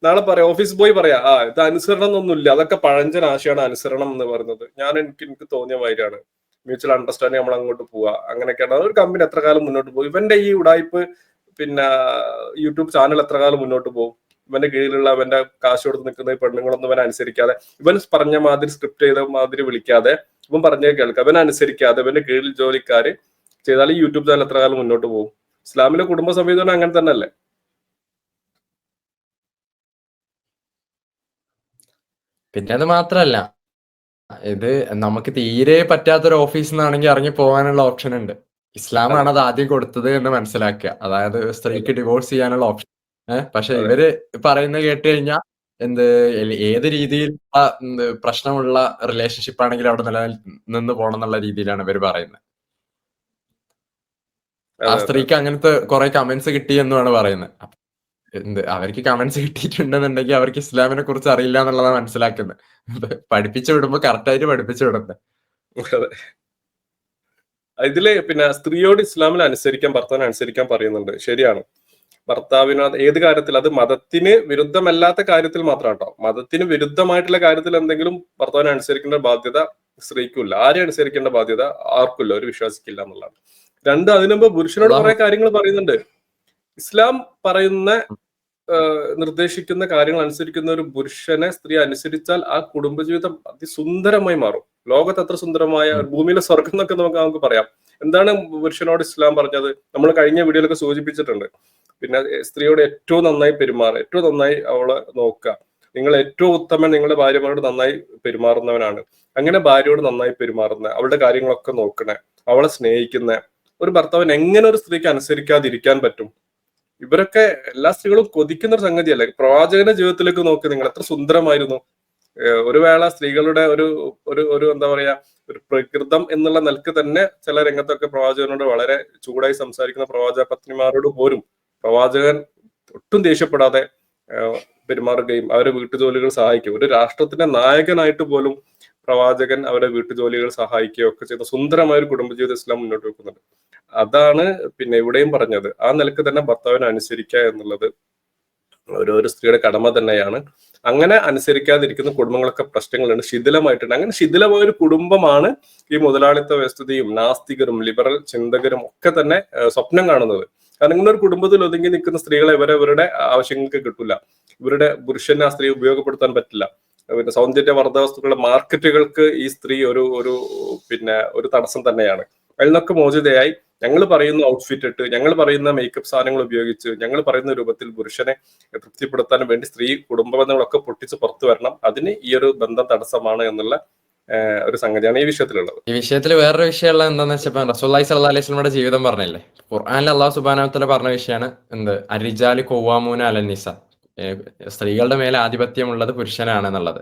നാളെ പറയാം, ഓഫീസിൽ പോയി പറയാം, ഇത് അനുസരണം എന്നൊന്നുമില്ല, അതൊക്കെ പഴഞ്ചൻ ആശയമാണ് അനുസരണം എന്ന് പറയുന്നത്. എനിക്ക് തോന്നിയ മാതിരിയാണ്. മ്യൂച്വൽ അണ്ടർസ്റ്റാൻഡിങ് നമ്മൾ അങ്ങോട്ട് പോവുക, അങ്ങനെയൊക്കെയാണ്. ഒരു കമ്പനി എത്ര കാലം മുന്നോട്ട് പോകും? ഇവന്റെ ഈ ഉടായ്പ് പിന്നെ യൂട്യൂബ് ചാനൽ എത്ര കാലം മുന്നോട്ട് പോകും? ഇവന്റെ കീഴിലുള്ള അവന്റെ കാശ് കൊടുത്ത് നിൽക്കുന്ന ഈ പെണ്ണുങ്ങളൊന്നും ഇവനെ അനുസരിക്കാതെ, ഇവൻ പറഞ്ഞ മാതിരി സ്ക്രിപ്റ്റ് ചെയ്ത മാതിരി വിളിക്കാതെ, ഇവൻ പറഞ്ഞേ കേൾക്കുക, ഇവനെ അനുസരിക്കാതെ ഇവന്റെ കീഴിൽ ജോലിക്കാര് ചെയ്താൽ ഈ യൂട്യൂബ് ചാനൽ എത്ര കാലം മുന്നോട്ട് പോകും? ഇസ്ലാമിലെ കുടുംബ സംവിധാനം അങ്ങനെ തന്നെ അല്ലേ? പിന്നെ അത് മാത്രല്ല, ഇത് നമുക്ക് തീരെ പറ്റാത്തൊരു ഓഫീസിൽ നിന്നാണെങ്കിൽ ഇറങ്ങി പോകാനുള്ള ഓപ്ഷൻ ഉണ്ട്. ഇസ്ലാമാണ് അത് ആദ്യം കൊടുത്തത് എന്ന് മനസ്സിലാക്കുക. അതായത് സ്ത്രീക്ക് ഡിവോഴ്സ് ചെയ്യാനുള്ള ഓപ്ഷൻ. പക്ഷെ ഇവര് പറയുന്നത് കേട്ട് കഴിഞ്ഞാൽ ഏത് രീതിയിൽ പ്രശ്നമുള്ള റിലേഷൻഷിപ്പ് ആണെങ്കിലും അവിടെ നിന്ന് പോകണം എന്നുള്ള രീതിയിലാണ് ഇവർ പറയുന്നത്. ആ സ്ത്രീക്ക് അങ്ങനത്തെ കുറെ കമന്റ്സ് കിട്ടി എന്നുമാണ് പറയുന്നത്. അവർക്ക് കമന്റ്സ് കിട്ടിയിട്ടുണ്ടെന്നുണ്ടെങ്കിൽ അവർക്ക് ഇസ്ലാമിനെ കുറിച്ച് അറിയില്ല എന്നുള്ളതാണ് മനസ്സിലാക്കുന്നത്. പഠിപ്പിച്ചു വിടുമ്പോ കറക്റ്റായിട്ട് പഠിപ്പിച്ചു വിടുന്നത്. ഇതില് പിന്നെ സ്ത്രീയോട് ഇസ്ലാമിൽ അനുസരിക്കാൻ, ഭർത്താവിനെ അനുസരിക്കാൻ പറയുന്നുണ്ട്. ശരിയാണ്. ഭർത്താവിനോട് ഏത് കാര്യത്തിൽ, അത് മതത്തിന് വിരുദ്ധമല്ലാത്ത കാര്യത്തിൽ മാത്രം കേട്ടോ. മതത്തിന് വിരുദ്ധമായിട്ടുള്ള കാര്യത്തിൽ എന്തെങ്കിലും ഭർത്താവിനെ അനുസരിക്കേണ്ട ബാധ്യത സ്ത്രീക്കുമില്ല. ആരെ അനുസരിക്കേണ്ട ബാധ്യത ആർക്കില്ല, ഒരു വിശ്വാസിക്കില്ല എന്നുള്ളതാണ്. രണ്ട്, അതിനുമ്പ് പുരുഷനോട് കുറെ കാര്യങ്ങൾ പറയുന്നുണ്ട്. ഇസ്ലാം പറയുന്ന നിർദ്ദേശിക്കുന്ന കാര്യങ്ങൾ അനുസരിക്കുന്ന ഒരു പുരുഷനെ സ്ത്രീ അനുസരിച്ചാൽ ആ കുടുംബജീവിതം അതിസുന്ദരമായി മാറും. ലോകത്ത് അത്ര സുന്ദരമായ ഭൂമിയിലെ സ്വർഗം എന്നൊക്കെ നമുക്ക് പറയാം. എന്താണ് പുരുഷനോട് ഇസ്ലാം പറഞ്ഞത്? നമ്മൾ കഴിഞ്ഞ വീഡിയോയിലൊക്കെ സൂചിപ്പിച്ചിട്ടുണ്ട്. പിന്നെ സ്ത്രീയോട് ഏറ്റവും നന്നായി പെരുമാറുക, ഏറ്റവും നന്നായി അവളെ നോക്കുക. നിങ്ങൾ ഏറ്റവും ഉത്തമൻ നിങ്ങളുടെ ഭാര്യമാരോട് നന്നായി പെരുമാറുന്നവനാണ്. അങ്ങനെ ഭാര്യയോട് നന്നായി പെരുമാറുന്ന, അവളുടെ കാര്യങ്ങളൊക്കെ നോക്കണേ, അവളെ സ്നേഹിക്കുന്ന ഒരു ഭർത്താവിന് എങ്ങനെ ഒരു സ്ത്രീക്ക് അനുസരിക്കാതിരിക്കാൻ പറ്റും? ഇവരൊക്കെ എല്ലാ സ്ത്രീകളും കൊതിക്കുന്ന ഒരു സംഗതിയല്ലേ? പ്രവാചകന്റെ ജീവിതത്തിലേക്ക് നോക്കി, നിങ്ങൾ എത്ര സുന്ദരമായിരുന്നു. ഒരു വേള സ്ത്രീകളുടെ ഒരു എന്താ പറയാ, ഒരു പ്രകൃതം എന്നുള്ള നിലക്ക് തന്നെ ചില രംഗത്തൊക്കെ പ്രവാചകനോട് വളരെ ചൂടായി സംസാരിക്കുന്ന പ്രവാചക പത്നിമാരോട് പോലും പ്രവാചകൻ ഒട്ടും ദേഷ്യപ്പെടാതെ പെരുമാറുകയും അവരെ വീട്ടുജോലികൾ സഹായിക്കും. ഒരു രാഷ്ട്രത്തിന്റെ നായകനായിട്ട് പോലും പ്രവാചകൻ അവരെ വീട്ടുജോലികൾ സഹായിക്കുകയും ഒക്കെ ചെയ്ത സുന്ദരമായ ഒരു കുടുംബജീവിതം ഇസ്ലാം മുന്നോട്ട് വെക്കുന്നുണ്ട്. അതാണ് പിന്നെ ഇവിടെയും പറഞ്ഞത്. ആ നിലക്ക് തന്നെ ഭർത്താവിനെ അനുസരിക്കുക എന്നുള്ളത് ഓരോ സ്ത്രീയുടെ കടമ തന്നെയാണ്. അങ്ങനെ അനുസരിക്കാതിരിക്കുന്ന കുടുംബങ്ങളൊക്കെ പ്രശ്നങ്ങളുണ്ട്, ശിഥിലമായിട്ടുണ്ട്. അങ്ങനെ ശിഥിലമായ ഒരു കുടുംബമാണ് ഈ മുതലാളിത്ത വ്യവസ്ഥിതിയും നാസ്തികരും ലിബറൽ ചിന്തകരും ഒക്കെ തന്നെ സ്വപ്നം കാണുന്നത്. കാരണം ഇങ്ങനെ ഒരു കുടുംബത്തിൽ ഒതുങ്ങി നിൽക്കുന്ന സ്ത്രീകളെ ഇവരുടെ ആവശ്യങ്ങൾക്ക് കിട്ടില്ല. ഇവരുടെ പുരുഷനെ ആ സ്ത്രീ ഉപയോഗപ്പെടുത്താൻ പറ്റില്ല. പിന്നെ സൗന്ദര്യവർദ്ധക വസ്തുക്കളുടെ മാർക്കറ്റുകൾക്ക് ഈ സ്ത്രീ ഒരു തടസ്സം തന്നെയാണ്. അതിൽ നിന്നൊക്കെ മോചിതയായി ഞങ്ങൾ പറയുന്ന ഔട്ട്ഫിറ്റ് ഇട്ട്, ഞങ്ങൾ പറയുന്ന മേക്കപ്പ് സാധനങ്ങൾ ഉപയോഗിച്ച്, ഞങ്ങൾ പറയുന്ന രൂപത്തിൽ പുരുഷനെ തൃപ്തിപ്പെടുത്താൻ വേണ്ടി സ്ത്രീ കുടുംബ ബന്ധങ്ങളൊക്കെ പൊട്ടിച്ച് പുറത്തു വരണം. അതിന് ഈ ഒരു ബന്ധം തടസ്സമാണ് എന്നുള്ള ഒരു സംഗതിയാണ് ഈ വിഷയത്തിലുള്ളത്. ഈ വിഷയത്തിൽ വേറൊരു വിഷയമുള്ള എന്താന്ന് വെച്ചപ്പോൾ റസൂലുള്ളാഹി സ്വല്ലല്ലാഹി അലൈഹി വസല്ലമയുടെ ജീവിതം പറഞ്ഞില്ലേ, ഖുർആനിൽ അല്ലാഹു സുബ്ഹാനഹു വ തആല പറഞ്ഞ വിഷയമാണ് അർരിജാലു ഖവ്വാമൂന അലന്നിസ, സ്ത്രീകളുടെ മേലെ ആധിപത്യമുള്ളത് പുരുഷനാണ് എന്നുള്ളത്.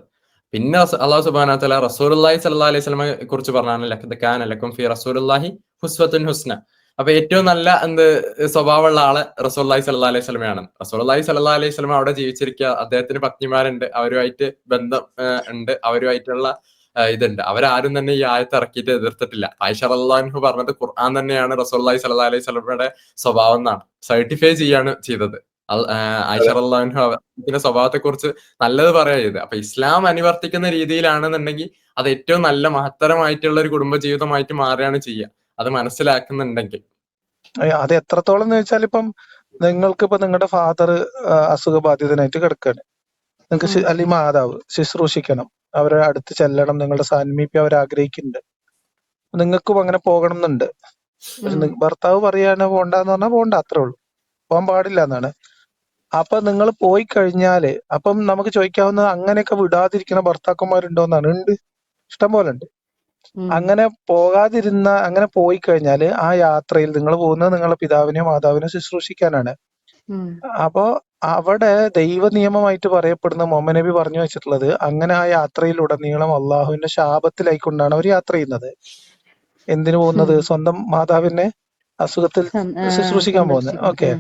പിന്നെ അല്ലാഹു സുബ്ഹാനഹു വ തആല റസൂലുള്ളാഹി സ്വല്ലല്ലാഹി അലൈഹി വസല്ലമയെ കുറിച്ച് പറഞ്ഞാണ് ലഖദ് കാന ലക്കും ഫീ റസൂലില്ലാഹി ഉസ്വത്തുൻ ഹുസ്ന, അപ്പൊ ഏറ്റവും നല്ല സ്വഭാവമുള്ള ആള് റസൂലുള്ളാഹി സ്വല്ലല്ലാഹി അലൈഹി വസല്ലമയാണ്. റസൂലുള്ളാഹി സ്വല്ലല്ലാഹി അലൈഹി വസല്ലമ അവിടെ ജീവിച്ചിരിക്കുക, അദ്ദേഹത്തിന് പത്നിമാരുണ്ട്, അവരുമായിട്ട് ബന്ധം ഉണ്ട്, അവരുമായിട്ടുള്ള ഇതുണ്ട്. അവരാരും തന്നെ ഈ ആയത്ത് ഇറക്കിയിട്ട് എതിർത്തിട്ടില്ല. ആയിഷ റളിയല്ലാഹു അൻഹ പറഞ്ഞത് ഖുർആൻ തന്നെയാണ് റസൂലുള്ളാഹി സ്വല്ലല്ലാഹി അലൈഹി വസല്ലമയുടെ സ്വഭാവം എന്നാണ് സർട്ടിഫൈ ചെയ്യാണ് ചെയ്തത്. ആയിഷ റളിയല്ലാഹു അൻഹ ഇതിന്റെ സ്വഭാവത്തെ കുറിച്ച് നല്ലത് പറയുക ചെയ്തത്. അപ്പൊ ഇസ്ലാം അനുവർത്തിക്കുന്ന രീതിയിലാണെന്നുണ്ടെങ്കിൽ അത് ഏറ്റവും നല്ല മഹത്തരമായിട്ടുള്ള ഒരു കുടുംബജീവിതമായിട്ട് മാറുകയാണ് ചെയ്യുക, അത് മനസ്സിലാക്കുന്നുണ്ടെങ്കിൽ. അത് എത്രത്തോളം എന്ന് വെച്ചാൽ ഇപ്പം നിങ്ങൾക്കിപ്പോ നിങ്ങളുടെ ഫാദർ അസുഖബാധിതനായിട്ട് കിടക്കുകയാണ്. നിങ്ങൾക്ക് അല്ലെങ്കിൽ മാതാവ് ശുശ്രൂഷിക്കണം, അവരെ അടുത്ത് ചെല്ലണം, നിങ്ങളുടെ സാമീപ്യം അവർ ആഗ്രഹിക്കുന്നുണ്ട്, നിങ്ങൾക്കും അങ്ങനെ പോകണം എന്നുണ്ട്. പക്ഷെ ഭർത്താവ് പറയാണ് പോണ്ടെന്ന് പറഞ്ഞാൽ പോണ്ട, അത്രേ ഉള്ളൂ, പോകാൻ പാടില്ല എന്നാണ്. അപ്പൊ നിങ്ങൾ പോയി കഴിഞ്ഞാല് അപ്പം നമുക്ക് ചോദിക്കാവുന്നത് അങ്ങനെയൊക്കെ വിടാതിരിക്കുന്ന ഭർത്താക്കന്മാരുണ്ടോന്നാണ്. ഉണ്ട്, ഇഷ്ടം പോലെ ഉണ്ട്. അങ്ങനെ പോകാതിരുന്ന, അങ്ങനെ പോയി കഴിഞ്ഞാല് ആ യാത്രയിൽ നിങ്ങൾ പോകുന്നത് നിങ്ങളുടെ പിതാവിനെയോ മാതാവിനെയോ ശുശ്രൂഷിക്കാനാണ്. അപ്പോ അവിടെ ദൈവ നിയമമായിട്ട് പറയപ്പെടുന്ന മുഹമ്മദ് നബി പറഞ്ഞു വെച്ചിട്ടുള്ളത്, അങ്ങനെ ആ യാത്രയിലുടനീളം അള്ളാഹുവിന്റെ ശാപത്തിലായിക്കൊണ്ടാണ് അവർ യാത്ര ചെയ്യുന്നത്. എന്തിനു പോകുന്നത്? സ്വന്തം മാതാവിനെ അസുഖത്തിൽ ശുശ്രൂഷിക്കാൻ പോകുന്നത്. ഓക്കെ.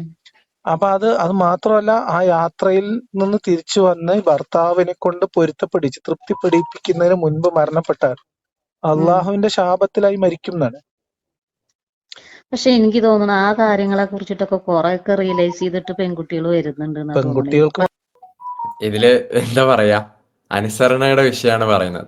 അപ്പൊ അത് മാത്രമല്ല, ആ യാത്രയിൽ നിന്ന് തിരിച്ചു വന്ന് ഭർത്താവിനെ കൊണ്ട് പൊരുത്തപ്പെടിച്ച് തൃപ്തിപ്പെടിപ്പിക്കുന്നതിന് മുൻപ് മരണപ്പെട്ടാൽ അള്ളാഹുവിന്റെ ശാപത്തിലായി മരിക്കും എന്നാണ്. പക്ഷെ എനിക്ക് തോന്നുന്നു ആ കാര്യങ്ങളെ കുറിച്ചിട്ടൊക്കെ കുറെയൊക്കെ റിയലൈസ് ചെയ്തിട്ട് പെൺകുട്ടികൾ വരുന്നുണ്ട്. പെൺകുട്ടികൾക്ക് ഇതില് എന്താ പറയാ, അനുസരണയുടെ വിഷയമാണ് പറയുന്നത്.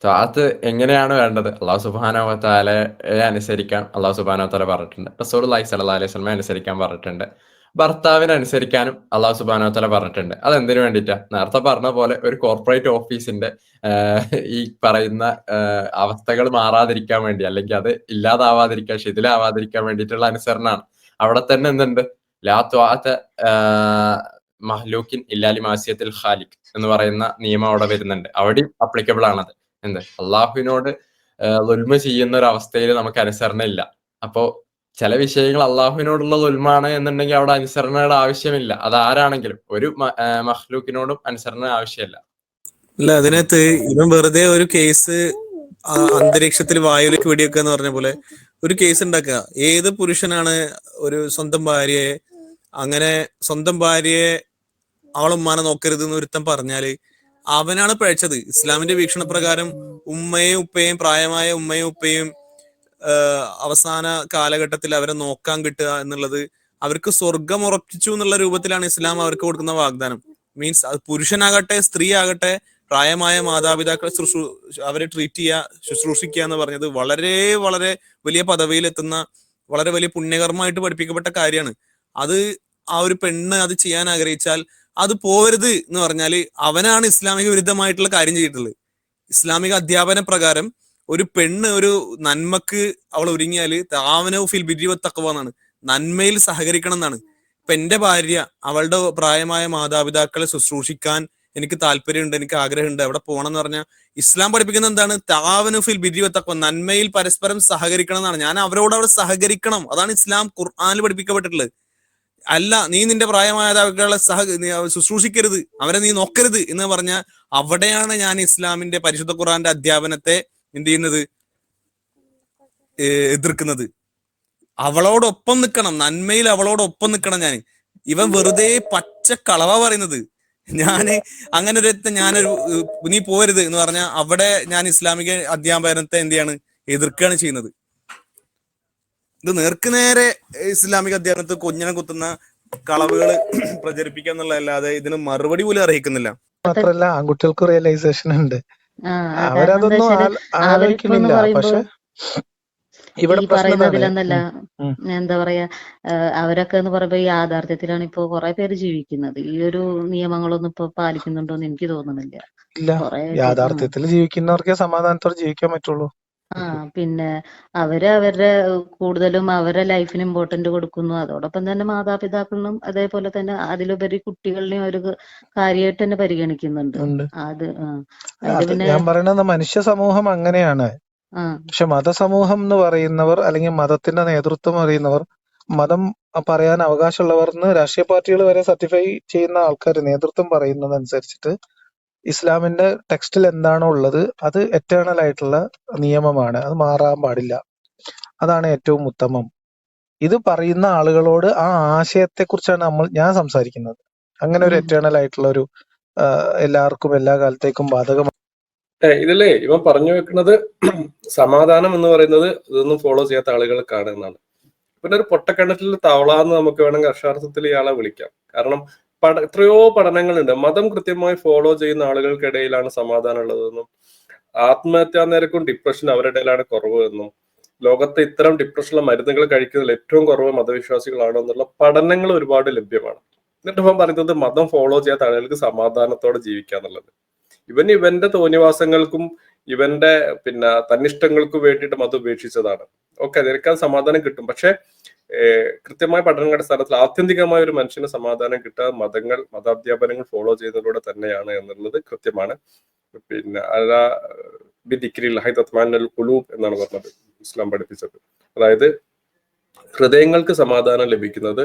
ത്വാഅത്ത് എങ്ങനെയാണ് വേണ്ടത്? അള്ളാഹു സുബ്ഹാനഹു വ തആലയെ അനുസരിക്കാൻ അള്ളാഹു സുബ്ഹാനഹു വ തആല പറഞ്ഞിട്ടുണ്ട്. റസൂലുള്ളാഹി സ്വല്ലല്ലാഹി അലൈഹി വസല്ലമയെ അനുസരിക്കാൻ പറഞ്ഞിട്ടുണ്ട്. ഭർത്താവിനെ അനുസരിക്കാനും അള്ളാഹു സുബ്ഹാനഹു വ തആല പറഞ്ഞിട്ടുണ്ട്. അതെന്തിനു വേണ്ടിയിട്ടാ? നേരത്തെ പറഞ്ഞ പോലെ ഒരു കോർപ്പറേറ്റ് ഓഫീസിന്റെ ഈ പറയുന്ന അവസ്ഥകൾ മാറാതിരിക്കാൻ വേണ്ടി, അല്ലെങ്കിൽ അത് ഇല്ലാതാവാതിരിക്കാൻ, ശിഥിലാവാതിരിക്കാൻ വേണ്ടിയിട്ടുള്ള അനുസരണമാണ്. അവിടെ തന്നെ എന്തുണ്ട്? ലാ ത്വാഅത മഹ്ലൂക്കിൻ ഇല്ലാലി മാസിയത്തിൽ ഖാലിഖ് എന്ന് പറയുന്ന നിയമം അവിടെ വരുന്നുണ്ട്. അവിടെയും അപ്ലിക്കബിൾ ആണത്. അള്ളാഹുവിനോട് ദുൽമ ചെയ്യുന്ന ഒരു അവസ്ഥയിൽ നമുക്ക് അനുസരണ ഇല്ല. അപ്പോ ചില വിഷയങ്ങൾ അള്ളാഹുവിനോടുള്ള ദുൽമാണ് എന്നുണ്ടെങ്കിൽ അവിടെ അനുസരണയുടെ ആവശ്യമില്ല. അത് ആരാണെങ്കിലും ഒരു മഹ്ലൂക്കിനോടും അനുസരണ ആവശ്യമില്ല. അല്ല, അതിനകത്ത് ഇവൻ വെറുതെ ഒരു കേസ് അന്തരീക്ഷത്തിൽ വായുവിലേക്ക് വെടിവെക്കുക എന്ന് പറഞ്ഞ പോലെ ഒരു കേസ് ഉണ്ടാക്കുക. ഏത് പുരുഷനാണ് ഒരു സ്വന്തം ഭാര്യയെ അവളുമ്മാനെ നോക്കരുത് എന്ന് ഒരുത്തൻ പറഞ്ഞാല് അവനാണ് പഴിച്ചത്. ഇസ്ലാമിന്റെ വീക്ഷണപ്രകാരം ഉമ്മയും ഉപ്പയും, പ്രായമായ ഉമ്മയും ഉപ്പയും അവസാന കാലഘട്ടത്തിൽ അവരെ നോക്കാൻ കിട്ടുക എന്നുള്ളത് അവർക്ക് സ്വർഗം ഉറപ്പിച്ചു എന്നുള്ള രൂപത്തിലാണ് ഇസ്ലാം അവർക്ക് കൊടുക്കുന്ന വാഗ്ദാനം. മീൻസ് അത് പുരുഷനാകട്ടെ സ്ത്രീ ആകട്ടെ, പ്രായമായ മാതാപിതാക്കളെ അവരെ ട്രീറ്റ് ചെയ്യുക, ശുശ്രൂഷിക്കുക എന്ന് പറഞ്ഞത് വളരെ വളരെ വലിയ പദവിയിലെത്തുന്ന, വളരെ വലിയ പുണ്യകർമ്മമായിട്ട് പഠിപ്പിക്കപ്പെട്ട കാര്യമാണ്. അത് ആ ഒരു പെണ്ണ് അത് ചെയ്യാൻ ആഗ്രഹിച്ചാൽ അത് പോവരുത് എന്ന് പറഞ്ഞാല് അവനാണ് ഇസ്ലാമിക വിരുദ്ധമായിട്ടുള്ള കാര്യം ചെയ്തിട്ടുള്ളത്. ഇസ്ലാമിക അധ്യാപന പ്രകാരം ഒരു പെണ്ണ് ഒരു നന്മക്ക് അവൾ ഒരുങ്ങിയാല് താവനോ ഫിൽ ബിരി വത്തഖ്വ എന്നാണ്, നന്മയിൽ സഹകരിക്കണം എന്നാണ്. ഇപ്പൊ എന്റെ ഭാര്യ അവളുടെ പ്രായമായ മാതാപിതാക്കളെ ശുശ്രൂഷിക്കാൻ എനിക്ക് താല്പര്യമുണ്ട്, എനിക്ക് ആഗ്രഹമുണ്ട്, അവിടെ പോകണം എന്ന് പറഞ്ഞാൽ ഇസ്ലാം പഠിപ്പിക്കുന്നത് എന്താണ്? താവനു ഫിൽ ബിരി വത്തഖ്വ, നന്മയിൽ പരസ്പരം സഹകരിക്കണം എന്നാണ്. ഞാൻ അവരോട് അവിടെ സഹകരിക്കണം, അതാണ് ഇസ്ലാം ഖുർആനിൽ പഠിപ്പിക്കപ്പെട്ടിട്ടുള്ളത്. അല്ല, നീ നിന്റെ പ്രായമാതാക്കളെ ശുശ്രൂഷിക്കരുത്, അവരെ നീ നോക്കരുത് എന്ന് പറഞ്ഞാൽ അവിടെയാണ് ഞാൻ ഇസ്ലാമിന്റെ പരിശുദ്ധ ഖുർആന്റെ അധ്യാപനത്തെ എന്ത് ചെയ്യുന്നത്? എതിർക്കുന്നത്. അവളോടൊപ്പം നിൽക്കണം, നന്മയിൽ അവളോടൊപ്പം നിൽക്കണം. ഇവൻ വെറുതെ പച്ച കളവ പറയുന്നത്. അങ്ങനെ ഒരു നീ പോരുത് എന്ന് പറഞ്ഞാൽ അവിടെ ഞാൻ ഇസ്ലാമിക അധ്യാപനത്തെ എന്ത് ചെയ്യാണ്? എതിർക്കുകയാണ് ചെയ്യുന്നത്. ഇത് നേർക്കുനേരെ ഇസ്ലാമിക അധ്യാപനത്തെ കൊഞ്ഞനം കുത്തുന്ന കളവുകൾ പ്രചരിപ്പിക്കുക എന്നുള്ളതല്ലാതെ ഇതിന് മറുപടി പോലും അർഹിക്കുന്നില്ല. മാത്രല്ല, ആൺകുട്ടികൾക്ക് റിയലൈസേഷൻ ഉണ്ട്, അവരതൊന്നും ആലോചിക്കുന്നില്ല. പക്ഷെ ഇവിടെ പറയുന്നതിലെന്നല്ല, എന്താ പറയാ, അവരൊക്കെ എന്ന് പറയുമ്പോ ഈ യാഥാർത്ഥ്യത്തിലാണ് ഇപ്പൊ കുറെ പേര് ജീവിക്കുന്നത്. ഈ ഒരു നിയമങ്ങളൊന്നും ഇപ്പൊ പാലിക്കുന്നുണ്ടോ എന്ന് എനിക്ക് തോന്നുന്നില്ല. ഇല്ല, യാഥാർത്ഥ്യത്തിൽ ജീവിക്കുന്നവർക്കേ സമാധാനത്തോടെ ജീവിക്കാൻ പറ്റുള്ളൂ. പിന്നെ അവരുടെ കൂടുതലും അവരുടെ ലൈഫിന് ഇമ്പോർട്ടന്റ് കൊടുക്കുന്നു. അതോടൊപ്പം തന്നെ മാതാപിതാക്കളിലും അതേപോലെ തന്നെ അതിലുപരി കുട്ടികളിനെയും ഒരു കാര്യമായിട്ട് തന്നെ പരിഗണിക്കുന്നുണ്ട്. ഞാൻ പറയുന്നത് മനുഷ്യ സമൂഹം അങ്ങനെയാണ്. പക്ഷെ മതസമൂഹം എന്ന് പറയുന്നവർ, അല്ലെങ്കിൽ മതത്തിന്റെ നേതൃത്വം പറയുന്നവർ, മതം പറയാൻ അവകാശമുള്ളവർ എന്ന് രാഷ്ട്രീയ പാർട്ടികൾ വരെ സർട്ടിഫൈ ചെയ്യുന്ന ആൾക്കാർ നേതൃത്വം പറയുന്നതനുസരിച്ചിട്ട് ഇസ്ലാമിന്റെ ടെക്സ്റ്റിൽ എന്താണോ ഉള്ളത് അത് എറ്റേണൽ ആയിട്ടുള്ള നിയമമാണ്, അത് മാറാൻ പാടില്ല. അതാണ് ഏറ്റവും ഉത്തമം. ഇത് പറയുന്ന ആളുകളോട് ആ ആശയത്തെ കുറിച്ചാണ് ഞാൻ സംസാരിക്കുന്നത്. അങ്ങനെ ഒരു എറ്റേണൽ ആയിട്ടുള്ള ഒരു എല്ലാവർക്കും എല്ലാ കാലത്തേക്കും ബാധകമാണ്. ഇതിലേ ഇവൻ പറഞ്ഞു വെക്കുന്നത് സമാധാനം എന്ന് പറയുന്നത് ഇതൊന്നും ഫോളോ ചെയ്യാത്ത ആളുകൾക്കാണ് എന്നാണ്. പിന്നെ ഒരു പൊട്ടക്കിണറ്റിൽ തവളാന്ന് നമുക്ക് വേണമെങ്കിൽ അക്ഷരാർത്ഥത്തിൽ ഇയാളെ വിളിക്കാം. കാരണം എത്രയോ പഠനങ്ങളുണ്ട്. മതം കൃത്യമായി ഫോളോ ചെയ്യുന്ന ആളുകൾക്കിടയിലാണ് സമാധാനം ഉള്ളതെന്നും ആത്മഹത്യാ നിരക്കും ഡിപ്രഷൻ അവരുടെ ഇടയിലാണ് കുറവ് എന്നും ലോകത്തെ ഇത്തരം ഡിപ്രഷനുള്ള മരുന്നുകൾ കഴിക്കുന്നതിൽ ഏറ്റവും കുറവ് മതവിശ്വാസികളാണ് എന്നുള്ള പഠനങ്ങൾ ഒരുപാട് ലഭ്യമാണ്. എന്നിട്ട് ഇവൻ പറയുന്നത് മതം ഫോളോ ചെയ്യാത്ത ആളുകൾക്ക് സമാധാനത്തോടെ ജീവിക്കാന്നുള്ളത്. ഇവന്റെ തോന്നിവാസങ്ങൾക്കും ഇവന്റെ തന്നിഷ്ടങ്ങൾക്കും വേണ്ടിയിട്ട് മതം ഉപേക്ഷിച്ചതാണ്. ഓക്കെ, നിനക്ക് അത് സമാധാനം കിട്ടും. പക്ഷെ കൃത്യമായ പഠനങ്ങളുടെ അടിസ്ഥാനത്തിൽ ആത്യന്തികമായ ഒരു മനുഷ്യന് സമാധാനം കിട്ടുക മതാധ്യാപനങ്ങൾ ഫോളോ ചെയ്യുന്നതിലൂടെ തന്നെയാണ് എന്നുള്ളത് കൃത്യമാണ്. അലാ ബിദിക്രില്ലാഹി തത്മഇന്നുൽ ഖുലൂബ് എന്നാണ് പറഞ്ഞത് ഇസ്ലാം പഠിപ്പിച്ചത്. അതായത് ഹൃദയങ്ങൾക്ക് സമാധാനം ലഭിക്കുന്നത്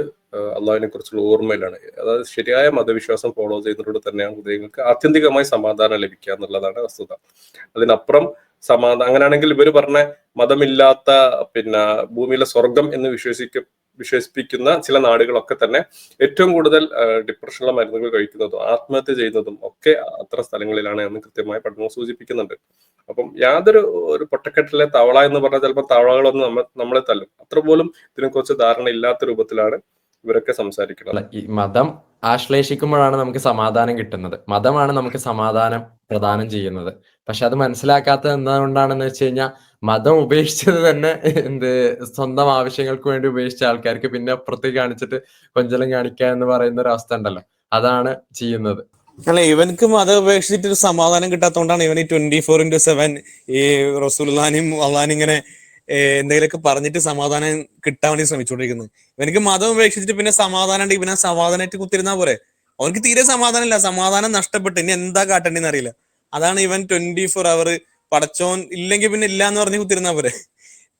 അള്ളാഹിനെ കുറിച്ചുള്ള ഓർമ്മയിലാണ്. അതായത് ശരിയായ മതവിശ്വാസം ഫോളോ ചെയ്യുന്നതിലൂടെ തന്നെയാണ് ഹൃദയങ്ങൾക്ക് ആത്യന്തികമായി സമാധാനം ലഭിക്കുക എന്നുള്ളതാണ് വസ്തുത. അതിനപ്പുറം അങ്ങനെയാണെങ്കിൽ ഇവര് പറഞ്ഞ മതമില്ലാത്ത ഭൂമിയിലെ സ്വർഗം എന്ന് വിശ്വസിപ്പിക്കുന്ന ചില നാടുകളൊക്കെ തന്നെ ഏറ്റവും കൂടുതൽ ഡിപ്രഷനുള്ള മരുന്നുകൾ കഴിക്കുന്നതും ആത്മഹത്യ ചെയ്യുന്നതും ഒക്കെ അത്തരം സ്ഥലങ്ങളിലാണ് എന്ന് കൃത്യമായ പഠനങ്ങൾ സൂചിപ്പിക്കുന്നുണ്ട്. അപ്പം ഒരു പൊട്ടക്കെട്ടിലെ തവള എന്ന് പറഞ്ഞാൽ ചിലപ്പോൾ തവളകളൊന്നും നമ്മളെ തല്ലും. അത്ര പോലും ഇതിനെക്കുറിച്ച് ധാരണ ഇല്ലാത്ത രൂപത്തിലാണ് ഇവരൊക്കെ സംസാരിക്കുന്നത്. ഈ മതം ആശ്ലേഷിക്കുമ്പോഴാണ് നമുക്ക് സമാധാനം കിട്ടുന്നത്. മതമാണ് നമുക്ക് സമാധാനം പ്രദാനം ചെയ്യുന്നത്. പക്ഷെ അത് മനസ്സിലാക്കാത്തത് എന്തുകൊണ്ടാണെന്ന് വെച്ച് കഴിഞ്ഞാൽ മതം ഉപേക്ഷിച്ചത് തന്നെ സ്വന്തം ആവശ്യങ്ങൾക്ക് വേണ്ടി ഉപേക്ഷിച്ച ആൾക്കാർക്ക് പിന്നെ അപ്പുറത്തേക്ക് കാണിച്ചിട്ട് കൊഞ്ചലം കാണിക്കുക എന്ന് പറയുന്ന ഒരു അവസ്ഥ ഉണ്ടല്ലോ, അതാണ് ചെയ്യുന്നത്. അല്ല, ഇവനക്ക് മതം ഉപേക്ഷിച്ചിട്ട് ഒരു സമാധാനം കിട്ടാത്തതുകൊണ്ടാണ് ഇവൻ ഈ 24/7 ഈ റസൂലുള്ളാഹിനെയും അള്ളാഹിനെയും ഇങ്ങനെ എന്തെങ്കിലുമൊക്കെ പറഞ്ഞിട്ട് സമാധാനം കിട്ടാൻ വേണ്ടി ശ്രമിച്ചുകൊണ്ടിരിക്കുന്നത്. ഇവനക്ക് മതം ഉപേക്ഷിച്ചിട്ട് പിന്നെ സമാധാനം ഉണ്ട്, ഇവനെ സമാധാനമായിട്ട് കുത്തിരുന്നാ പോരെ. അവനക്ക് തീരെ സമാധാനം ഇല്ല, സമാധാനം നഷ്ടപ്പെട്ട് ഇനി എന്താ കാട്ടേണ്ടെന്ന് അറിയില്ല. അതാണ് ഇവൻ 24 hour പടച്ചോൻ ഇല്ലെങ്കിൽ പിന്നെ ഇല്ല എന്ന് പറഞ്ഞ് കുത്തിരുന്നാ പോരെ.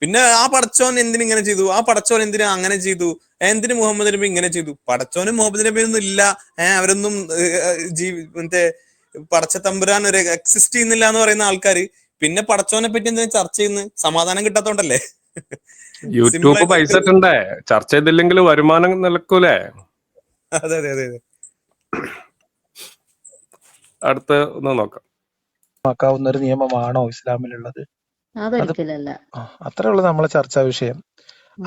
പിന്നെ ആ പടച്ചോൻ എന്തിനിങ്ങനെ ചെയ്തു, ആ പടച്ചോൻ എന്തിനാ അങ്ങനെ ചെയ്തു, എന്തിന് മുഹമ്മദ് നബി ഇങ്ങനെ ചെയ്തു. പടച്ചോനും മുഹമ്മദ് നബി ഒന്നും ഇല്ല, അവരൊന്നും പടച്ച തമ്പുരാൻ ഒരു എക്സിസ്റ്റ് ചെയ്യുന്നില്ല എന്ന് പറയുന്ന ആൾക്കാര് പിന്നെ പടച്ചോനെ പറ്റി എന്തിനാ ചർച്ച ചെയ്യുന്നത്? സമാധാനം കിട്ടാത്തോണ്ടല്ലേ. യൂട്യൂബ് പൈസ ഇട്ടുണ്ടേ, ചർച്ച ചെയ്തില്ലെങ്കിൽ വരുമാനം നിലക്കൂലേ. അതെ അതെ അതെ അതെ. അടുത്ത ഒന്ന് നോക്കാം. ഒരു നിയമമാണോ ഇസ്ലാമിലുള്ളത്? അതൊരിക്കലല്ല. അത്രേ ഉള്ളൂ നമ്മളെ ചർച്ചാ വിഷയം.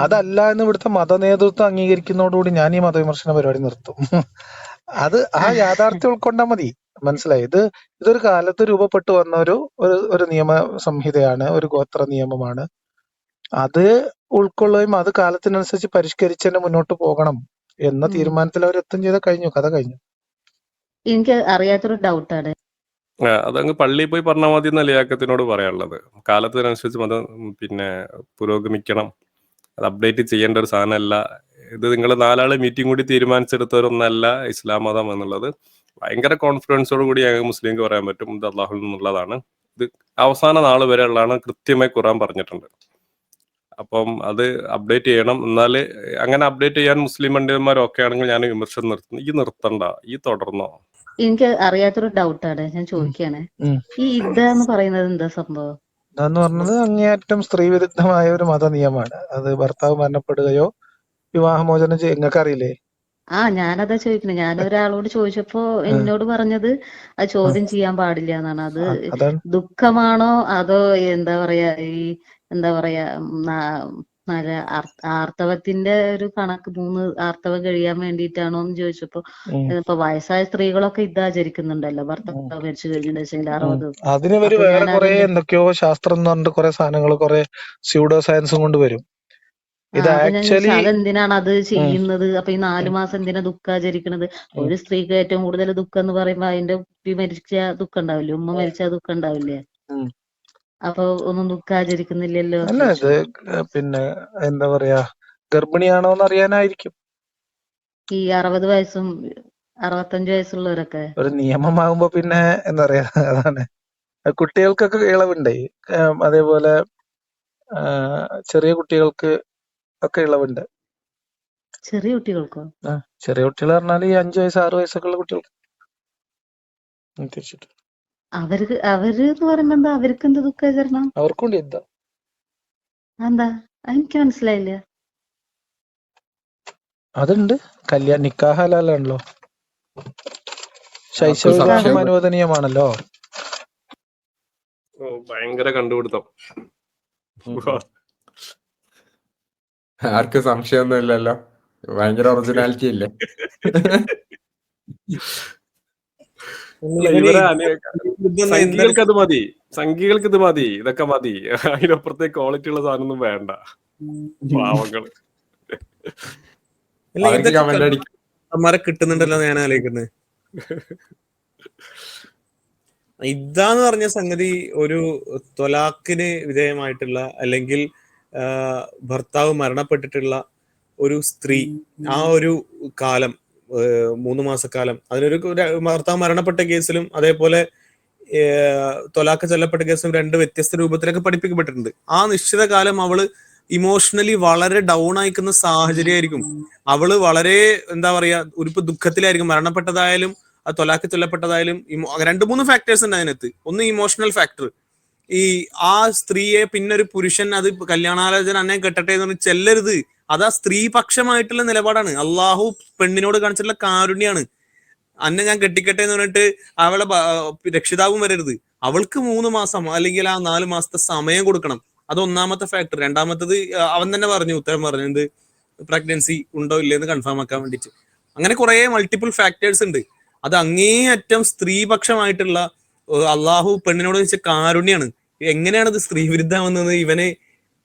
അതല്ല എന്ന് ഇവിടുത്തെ മത നേതൃത്വം അംഗീകരിക്കുന്നതോടുകൂടി ഞാൻ ഈ മതവിമർശന പരിപാടി നിർത്തും. അത് ആ യാഥാർത്ഥ്യം ഉൾക്കൊണ്ടാൽ മതി. മനസ്സിലായി? ഇതൊരു കാലത്ത് രൂപപ്പെട്ടു വന്ന ഒരു നിയമ സംഹിതയാണ്, ഒരു ഗോത്ര നിയമമാണ്. അത് ഉൾക്കൊള്ളുകയും അത് കാലത്തിനനുസരിച്ച് പരിഷ്കരിച്ച് മുന്നോട്ട് പോകണം എന്ന തീരുമാനത്തിൽ അവർ എത്തും ചെയ്ത കഥ കഴിഞ്ഞു. എനിക്ക് അറിയാത്തൊരു ഡൗട്ടാണ്. അതങ്ങ് പള്ളിയിൽ പോയി പറഞ്ഞാൽ മതി എന്ന ലിയാക്കത്തിനോട് പറയാനുള്ളത്. കാലത്തിനനുസരിച്ച് മതം പുരോഗമിക്കണം, അത് അപ്ഡേറ്റ് ചെയ്യേണ്ട ഒരു സാധനമല്ല. ഇത് നിങ്ങൾ 4 മീറ്റിംഗ് കൂടി തീരുമാനിച്ചെടുത്തവരൊന്നല്ല ഇസ്ലാം മതം എന്നുള്ളത് ഭയങ്കര കോൺഫിഡൻസോട് കൂടി ഞങ്ങൾക്ക് മുസ്ലിംക്ക് പറയാൻ പറ്റും. ഇത് അള്ളാഹുൽ നിന്നുള്ളതാണ്. ഇത് അവസാന നാൾ വരെ ഉള്ളതാണ് കൃത്യമായി ഖുർആൻ പറഞ്ഞിട്ടുണ്ട്. അപ്പം അത് അപ്ഡേറ്റ് ചെയ്യണം. എന്നാല് അങ്ങനെ അപ്ഡേറ്റ് ചെയ്യാൻ മുസ്ലിം പണ്ഡിതന്മാരൊക്കെ ആണെങ്കിൽ ഞാൻ വിമർശനം നിർത്തുന്നു. ഈ നിർത്തണ്ട, ഈ തുടർന്നോ. എനിക്ക് അറിയാത്തൊരു ഡൗട്ടാണ്, ഞാൻ ചോദിക്കുകയാണ്. ഈ ഇദ്ദ എന്ന് പറയുന്നത് എന്താ സംഭവം? എന്ന് പറഞ്ഞത് അങ്ങേയറ്റം സ്ത്രീ വിരുദ്ധമായ ഒരു മത നിയമമാണ്. അത് ഭർത്താവ് മരണപ്പെടുകയോ വിവാഹമോചനം നിങ്ങൾക്ക് അറിയില്ലേ? ഞാനതാ ചോദിക്കുന്നത്. ഞാൻ ഒരാളോട് ചോദിച്ചപ്പോ എന്നോട് പറഞ്ഞത് അത് ചോദ്യം ചെയ്യാൻ പാടില്ല എന്നാണ്. അത് ദുഃഖമാണോ അതോ എന്താ പറയാ നല്ല ആർത്തവത്തിന്റെ ഒരു കണക്ക് 3 ആർത്തവം കഴിയാൻ വേണ്ടിയിട്ടാണോ എന്ന് ചോദിച്ചപ്പോ, ഇപ്പൊ വയസ്സായ സ്ത്രീകളൊക്കെ ഇതാചരിക്കുന്നുണ്ടല്ലോ, ഭർത്താവ് മരിച്ചു കഴിഞ്ഞിട്ടുണ്ടെങ്കിൽ 60. അതിന് വേറെ കുറെ എന്തൊക്കെയോ ശാസ്ത്രം എന്ന് പറഞ്ഞിട്ട് കുറെ സാധനങ്ങൾ, കുറെ സ്യൂഡോ സയൻസും കൊണ്ട് വരും. ഇത് ആക്ച്വലി അതെന്തിനാണ് അത് ചെയ്യുന്നത്? അപ്പൊ ഈ 4 മാസം എന്തിനാ ദുഃഖാചരിക്കണത്? ഒരു സ്ത്രീക്ക് ഏറ്റവും കൂടുതൽ ദുഃഖം എന്ന് പറയുമ്പോ അതിന്റെ കുട്ടി മരിച്ച ദുഃഖം ഉണ്ടാവില്ലേ, ഉമ്മ മരിച്ച ദുഃഖം ഉണ്ടാവില്ലേ? അപ്പൊ ഒന്നും ദുഃഖാചരിക്കുന്നില്ലല്ലോ. അല്ല, ഇത് എന്താ പറയാ, ഗർഭിണിയാണോന്ന് അറിയാനായിരിക്കും. ഈ 60 വയസ്സും 65 വയസ്സുള്ളവരൊക്കെ ഒരു നിയമമാകുമ്പോ പിന്നെ എന്താ പറയാ, അതാണ്. കുട്ടികൾക്കൊക്കെ ഇളവുണ്ട്. അതേപോലെ ചെറിയ കുട്ടികൾക്ക് ഒക്കെ ഇളവുണ്ട്. ചെറിയ കുട്ടികൾക്കോ? ചെറിയ കുട്ടികൾ പറഞ്ഞാൽ ഈ 5 വയസ്സ് 6 വയസ്സൊക്കെ ഉള്ള കുട്ടികൾക്ക് തിരിച്ചിട്ട് അവര് എന്ന് പറയുമ്പോ എന്താ, അവർക്ക് എന്ത് ദുഃഖാചരണം? അവർക്കും എന്താ എന്താ എനിക്ക് മനസ്സിലായില്ല. അതുണ്ട്. നിക്കാഹ് ഹലാലാണല്ലോ. ശൈശവ ആർക്കും വിവാഹം സംശയം അനുവദനീയമാണല്ലോ. ഭയങ്കര കണ്ടുപിടുത്തം. ആർക്കും സംശയമൊന്നും ഇല്ലല്ലോ. ഭയങ്കര ഒറിജിനാലിറ്റി ഇല്ലേ? അല്ല, ഇവരെ സംഘികൾക്ക് അത് മതി, സംഘികൾക്ക് ഇത് മതി, ഇതൊക്കെ മതി. അതിനപ്പുറത്തെ ക്വാളിറ്റി ഉള്ള സാധനമൊന്നും വേണ്ട. പാവങ്ങള്. അവർക്ക് കമന്റ് അടിക്കും. അമ്മമാരെ കിട്ടുന്നുണ്ടല്ലോ ഞാൻ ആലോചിക്കുന്നത്. ഇതാന്ന് പറഞ്ഞ സംഗതി ഒരു ത്വലാഖിന് വിധേയമായിട്ടുള്ള അല്ലെങ്കിൽ ഭർത്താവ് മരണപ്പെട്ടിട്ടുള്ള ഒരു സ്ത്രീ ആ ഒരു കാലം 3 മാസക്കാലം അതിനൊരു ഭർത്താവ് മരണപ്പെട്ട കേസിലും അതേപോലെ ത്വലാഖ് ചൊല്ലപ്പെട്ട കേസിലും 2 വ്യത്യസ്ത രൂപത്തിലൊക്കെ പഠിപ്പിക്കപ്പെട്ടിട്ടുണ്ട്. ആ നിശ്ചിത കാലം അവള് ഇമോഷണലി വളരെ ഡൗൺ ആയിക്കുന്ന സാഹചര്യമായിരിക്കും. അവള് വളരെ എന്താ പറയാ ഒരു ദുഃഖത്തിലായിരിക്കും. മരണപ്പെട്ടതായാലും ആ ത്വലാഖ് ചൊല്ലപ്പെട്ടതായാലും 2-3 ഫാക്ടേഴ്സ് ഉണ്ട് അതിനകത്ത്. ഒന്ന് ഇമോഷണൽ ഫാക്ടർ. ഈ ആ സ്ത്രീയെ പിന്നെ ഒരു പുരുഷൻ അത് കല്യാണാലോചന അന്നെ കെട്ടട്ടെ എന്ന് പറഞ്ഞ് ചെല്ലരുത്. അത് ആ സ്ത്രീപക്ഷമായിട്ടുള്ള നിലപാടാണ്. അള്ളാഹു പെണ്ണിനോട് കാണിച്ചിട്ടുള്ള കാരുണ്യാണ്. അന്നെ ഞാൻ കെട്ടിക്കട്ടെ എന്ന് പറഞ്ഞിട്ട് അവളെ രക്ഷിതാവും വരരുത്. അവൾക്ക് 3 മാസം അല്ലെങ്കിൽ ആ 4 മാസത്തെ സമയം കൊടുക്കണം. അത് ഒന്നാമത്തെ ഫാക്ടർ. രണ്ടാമത്തത് അവൻ തന്നെ ഉത്തരം പറഞ്ഞു, എന്ത് പ്രഗ്നൻസി ഉണ്ടോ ഇല്ലെന്ന് കൺഫേം ആക്കാൻ വേണ്ടിട്ട്. അങ്ങനെ കുറെ മൾട്ടിപ്പിൾ ഫാക്ടേഴ്സ് ഉണ്ട്. അത് അങ്ങേയറ്റം സ്ത്രീപക്ഷമായിട്ടുള്ള അള്ളാഹു പെണ്ണിനോട് വെച്ച കാരുണ്യാണ്. എങ്ങനെയാണ് ഇത് സ്ത്രീവിരുദ്ധാവുന്നത്? ഇവനെ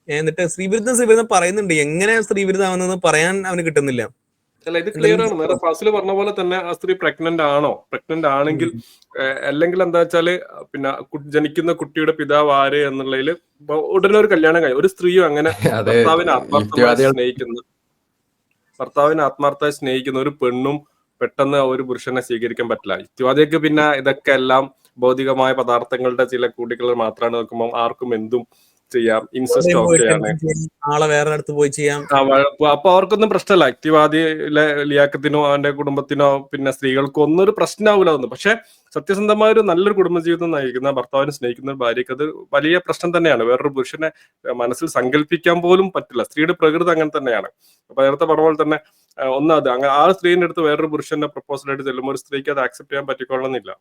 എന്നിട്ട് സ്ത്രീവിരുദ്ധം പറയുന്നുണ്ട്. എങ്ങനെയാണ് സ്ത്രീവിരുദ്ധാവുന്നതെന്ന് പറയാൻ അവന് കിട്ടുന്നില്ല. അല്ല, ഇത് ക്ലിയർ ആണ്. നേരെ ഫാസിൽ പറഞ്ഞ പോലെ തന്നെ ആ സ്ത്രീ പ്രഗ്നന്റ് ആണോ, പ്രഗ്നന്റ് ആണെങ്കിൽ അല്ലെങ്കിൽ എന്താ വെച്ചാല് പിന്നെ ജനിക്കുന്ന കുട്ടിയുടെ പിതാവ് ആര് എന്നുള്ളതിൽ ഉടനെ ഒരു കല്യാണം കഴിയും. ഒരു സ്ത്രീയും അങ്ങനെ ഭർത്താവിനെ ആത്മാർത്ഥമായി സ്നേഹിക്കുന്ന ഒരു പെണ്ണും പെട്ടെന്ന് ഒരു പുരുഷനെ സ്വീകരിക്കാൻ പറ്റില്ല. യുക്തിവാദിക്ക് പിന്നെ ഇതൊക്കെ എല്ലാം ഭൗതികമായ പദാർത്ഥങ്ങളുടെ ചില കൂട്ടികൾ മാത്രമാണ്. നോക്കുമ്പോൾ ആർക്കും എന്തും ചെയ്യാം. ഇൻസെസ്റ്റ് ഓക്കെയാണ്, ആളെ വേറെ അടുത്ത് പോയി ചെയ്യാം. അപ്പൊ അവർക്കൊന്നും പ്രശ്നമല്ല. യുക്തിവാദിയിലെ ലിയാക്കത്തിനോ അവന്റെ കുടുംബത്തിനോ പിന്നെ സ്ത്രീകൾക്കോ ഒന്നും ഒരു പ്രശ്നമാവില്ല ഒന്നും. പക്ഷെ സത്യസന്ധമായ ഒരു നല്ലൊരു കുടുംബജീവിതം നയിക്കുന്ന ഭർത്താവിനെ സ്നേഹിക്കുന്ന ഭാര്യയ്ക്ക് അത് വലിയ പ്രശ്നം തന്നെയാണ്. വേറൊരു പുരുഷനെ മനസ്സിൽ സങ്കല്പിക്കാൻ പോലും പറ്റില്ല. സ്ത്രീയുടെ പ്രകൃതി അങ്ങനെ തന്നെയാണ്. അപ്പൊ നേരത്തെ പറഞ്ഞ പോലെ തന്നെ ആ സ്ത്രീന്റെ അടുത്ത് വേറൊരു പുരുഷന്റെ പ്രപ്പോസലായിട്ട് ചെല്ലുമ്പോൾ ഒരു സ്ത്രീക്ക് അത് ആക്സെപ്റ്റ് ചെയ്യാൻ പറ്റിക്കൊള്ളുന്നില്ല.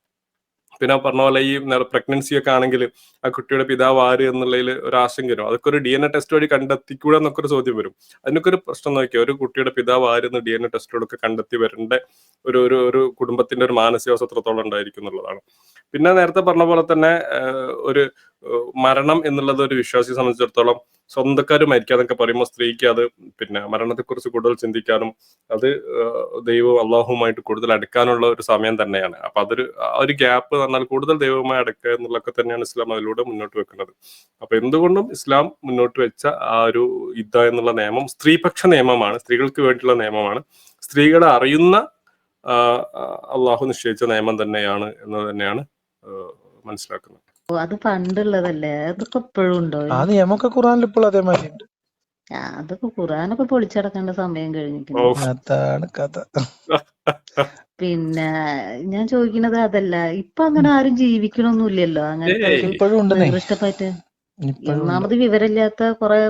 പിന്നെ പറഞ്ഞ പോലെ ഈ പ്രഗ്നൻസി ഒക്കെ ആണെങ്കിൽ ആ കുട്ടിയുടെ പിതാവ് ആര് എന്നുള്ളതിൽ ഒരു ആശങ്ക വരും. അതൊക്കെ ഒരു DNA ടെസ്റ്റ് വഴി കണ്ടെത്തിക്കൂടെ എന്നൊക്കെ ഒരു ചോദ്യം വരും. അതിനൊക്കെ ഒരു പ്രശ്നം നോക്കിയാൽ ഒരു കുട്ടിയുടെ പിതാവ് ആരെന്ന് DNA ടെസ്റ്റിലൂടെ കണ്ടെത്തി വരേണ്ട ഒരു കുടുംബത്തിന്റെ ഒരു മാനസികാവസ്ഥ എത്രത്തോളം ഉണ്ടായിരിക്കും എന്നുള്ളതാണ്. പിന്നെ നേരത്തെ പറഞ്ഞ പോലെ തന്നെ ഒരു മരണം എന്നുള്ളത് ഒരു വിശ്വാസിയെ സംബന്ധിച്ചിടത്തോളം സ്വന്തക്കാർ മരിക്കാന്നൊക്കെ പറയുമ്പോൾ സ്ത്രീക്ക് അത് പിന്നെ മരണത്തെക്കുറിച്ച് കൂടുതൽ ചിന്തിക്കാനും അത് ദൈവവും അള്ളാഹുമായിട്ട് കൂടുതൽ അടുക്കാനുള്ള ഒരു സമയം തന്നെയാണ്. അപ്പൊ ഒരു ഗ്യാപ്പ് എന്നാൽ കൂടുതൽ ദൈവവുമായി അടുക്കുക എന്നുള്ളതൊക്കെ തന്നെയാണ് ഇസ്ലാം അതിലൂടെ മുന്നോട്ട് വെക്കുന്നത്. അപ്പൊ എന്തുകൊണ്ടും ഇസ്ലാം മുന്നോട്ട് വെച്ച ആ ഒരു ഇദ്ദ എന്നുള്ള നിയമം സ്ത്രീപക്ഷ നിയമമാണ്, സ്ത്രീകൾക്ക് വേണ്ടിയുള്ള നിയമമാണ്. സ്ത്രീകളെ അറിയുന്ന അള്ളാഹു നിശ്ചയിച്ച നിയമം തന്നെയാണ് എന്ന് തന്നെയാണ് മനസ്സിലാക്കുന്നത്. അത് പണ്ടുള്ളതല്ലേ, അതൊക്കെ ഇപ്പോഴും ഉണ്ടോ? ആ നിയമമൊക്കെ ഖുറാനിൽ ഇപ്പോൾ അതേമാതിരി ഉണ്ട്. അതൊക്കെ ഖുറാനൊക്കെ പൊളിച്ചടക്കേണ്ട സമയം കഴിഞ്ഞിരിക്കുന്നു. അതാണ് കഥ. പിന്നെ ഞാൻ ചോദിക്കുന്നത് അതല്ല, ഇപ്പൊ അങ്ങനെ ആരും ജീവിക്കണമൊന്നുമില്ലല്ലോ അങ്ങനത്തെ നികൃഷ്ടമായിട്ട്. ഒന്നാമത് വിവരമില്ലാത്ത കുറെ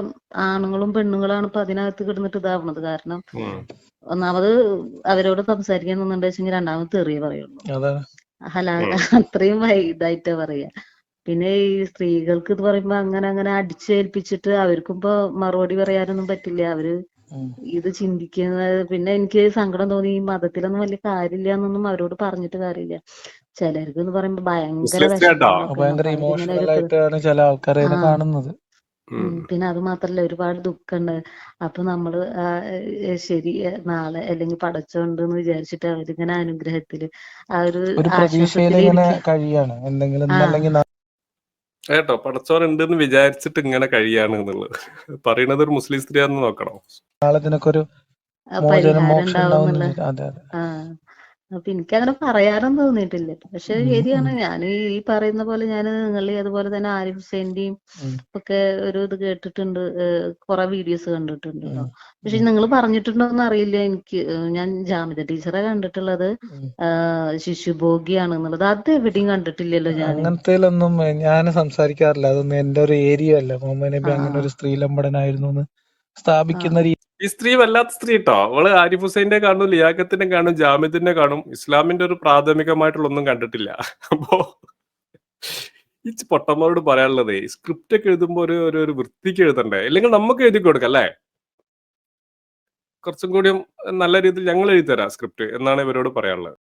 ആണുങ്ങളും പെണ്ണുങ്ങളാണ് ഇപ്പൊ അതിനകത്ത് കിടന്നിട്ട് ഇതാവണത്. കാരണം ഒന്നാമത് അവരോട് സംസാരിക്കാൻ നിന്നുണ്ടെങ്കിൽ രണ്ടാമത് തെറിയ പറയുള്ളൂ. അത്രയും ഇതായിട്ടാ പറയാ. പിന്നെ ഈ സ്ത്രീകൾക്ക് ഇത് പറയുമ്പോ അങ്ങനെ അടിച്ചേൽപ്പിച്ചിട്ട് അവർക്കും ഇപ്പൊ മറുപടി പറയാനൊന്നും പറ്റില്ല. അവര് ഇത് ചിന്തിക്കുന്നത്. പിന്നെ എനിക്ക് സങ്കടം തോന്നി, ഈ മതത്തിലൊന്നും വലിയ കാര്യമില്ല എന്നൊന്നും അവരോട് പറഞ്ഞിട്ട് കാര്യമില്ല. ചിലർക്ക് എന്ന് പറയുമ്പോ ഭയങ്കര ഇമോഷണൽ ആയിട്ടാണ് ചില ആൾക്കാരെ കാണുന്നത്. പിന്നെ അത് മാത്രല്ല ഒരുപാട് ദുഃഖമുണ്ട്. അപ്പൊ നമ്മള് ശരി നാളെ അല്ലെങ്കിൽ പടച്ചോണ്ടെന്ന് വിചാരിച്ചിട്ട് അവരിങ്ങനെ അനുഗ്രഹത്തില് ആ ഒരു പ്രതീക്ഷയിലിങ്ങനെ കഴിയാണ്. എന്തെങ്കിലും കേട്ടോ, പടച്ചോൻ ഉണ്ടെന്ന് വിചാരിച്ചിട്ട് ഇങ്ങനെ കഴിയാണ് എന്നുള്ളത് പറയുന്നത് ഒരു മുസ്ലിം സ്ത്രീയാണെന്ന് നോക്കണം. നാളെ ഇതിനൊക്കൊരു പരിഹാരം ഉണ്ടാവുന്നുള്ള. അപ്പൊ എനിക്കങ്ങനെ പറയാനൊന്നും തോന്നിയിട്ടില്ല. പക്ഷെ ശരിയാണ്, ഞാൻ ഈ പറയുന്ന പോലെ ഞാൻ നിങ്ങളെ അതുപോലെ തന്നെ ആരിഫ് ഹുസൈന്റെയും ഒക്കെ ഒരു ഇത് കേട്ടിട്ടുണ്ട്, കുറെ വീഡിയോസ് കണ്ടിട്ടുണ്ട് കേട്ടോ. പക്ഷെ നിങ്ങൾ പറഞ്ഞിട്ടുണ്ടോന്ന് അറിയില്ല എനിക്ക്. ഞാൻ ജാമിദ ടീച്ചറെ കണ്ടിട്ടുള്ളത് ശിശുഭോഗിയാണെന്നുള്ളത്. അത് എവിടെയും കണ്ടിട്ടില്ലല്ലോ ഞാൻ. അങ്ങനത്തേലൊന്നും ഞാൻ സംസാരിക്കാറില്ല. അതൊന്നും എന്റെ ഒരു ഏരിയ അല്ല. മുഹമ്മദ് നബി അങ്ങനെ ഒരു സ്ത്രീലമ്പടനായിരുന്നു എന്ന് സ്ഥാപിക്കുന്ന ഈ സ്ത്രീ വല്ലാത്ത സ്ത്രീ കേട്ടോ. അവള് ആരിഫ് ഹുസൈന്റെ കാണും, ലിയാഖത്തിന്റെ കാണും, ജാമിദിന്റെ കാണും. ഇസ്ലാമിന്റെ ഒരു പ്രാഥമികമായിട്ടുള്ള ഒന്നും കണ്ടിട്ടില്ല. അപ്പോ ഈ പൊട്ടന്മാരോട് പറയാനുള്ളതേ, സ്ക്രിപ്റ്റ് ഒക്കെ എഴുതുമ്പോ ഒരു വൃത്തിക്ക് എഴുതണ്ടേ? ഇല്ലെങ്കിൽ നമുക്ക് എഴുതി കൊടുക്കാം അല്ലേ? കുറച്ചും കൂടിയും നല്ല രീതിയിൽ ഞങ്ങൾ എഴുതി തരാം സ്ക്രിപ്റ്റ് എന്നാണ് ഇവരോട് പറയാനുള്ളത്.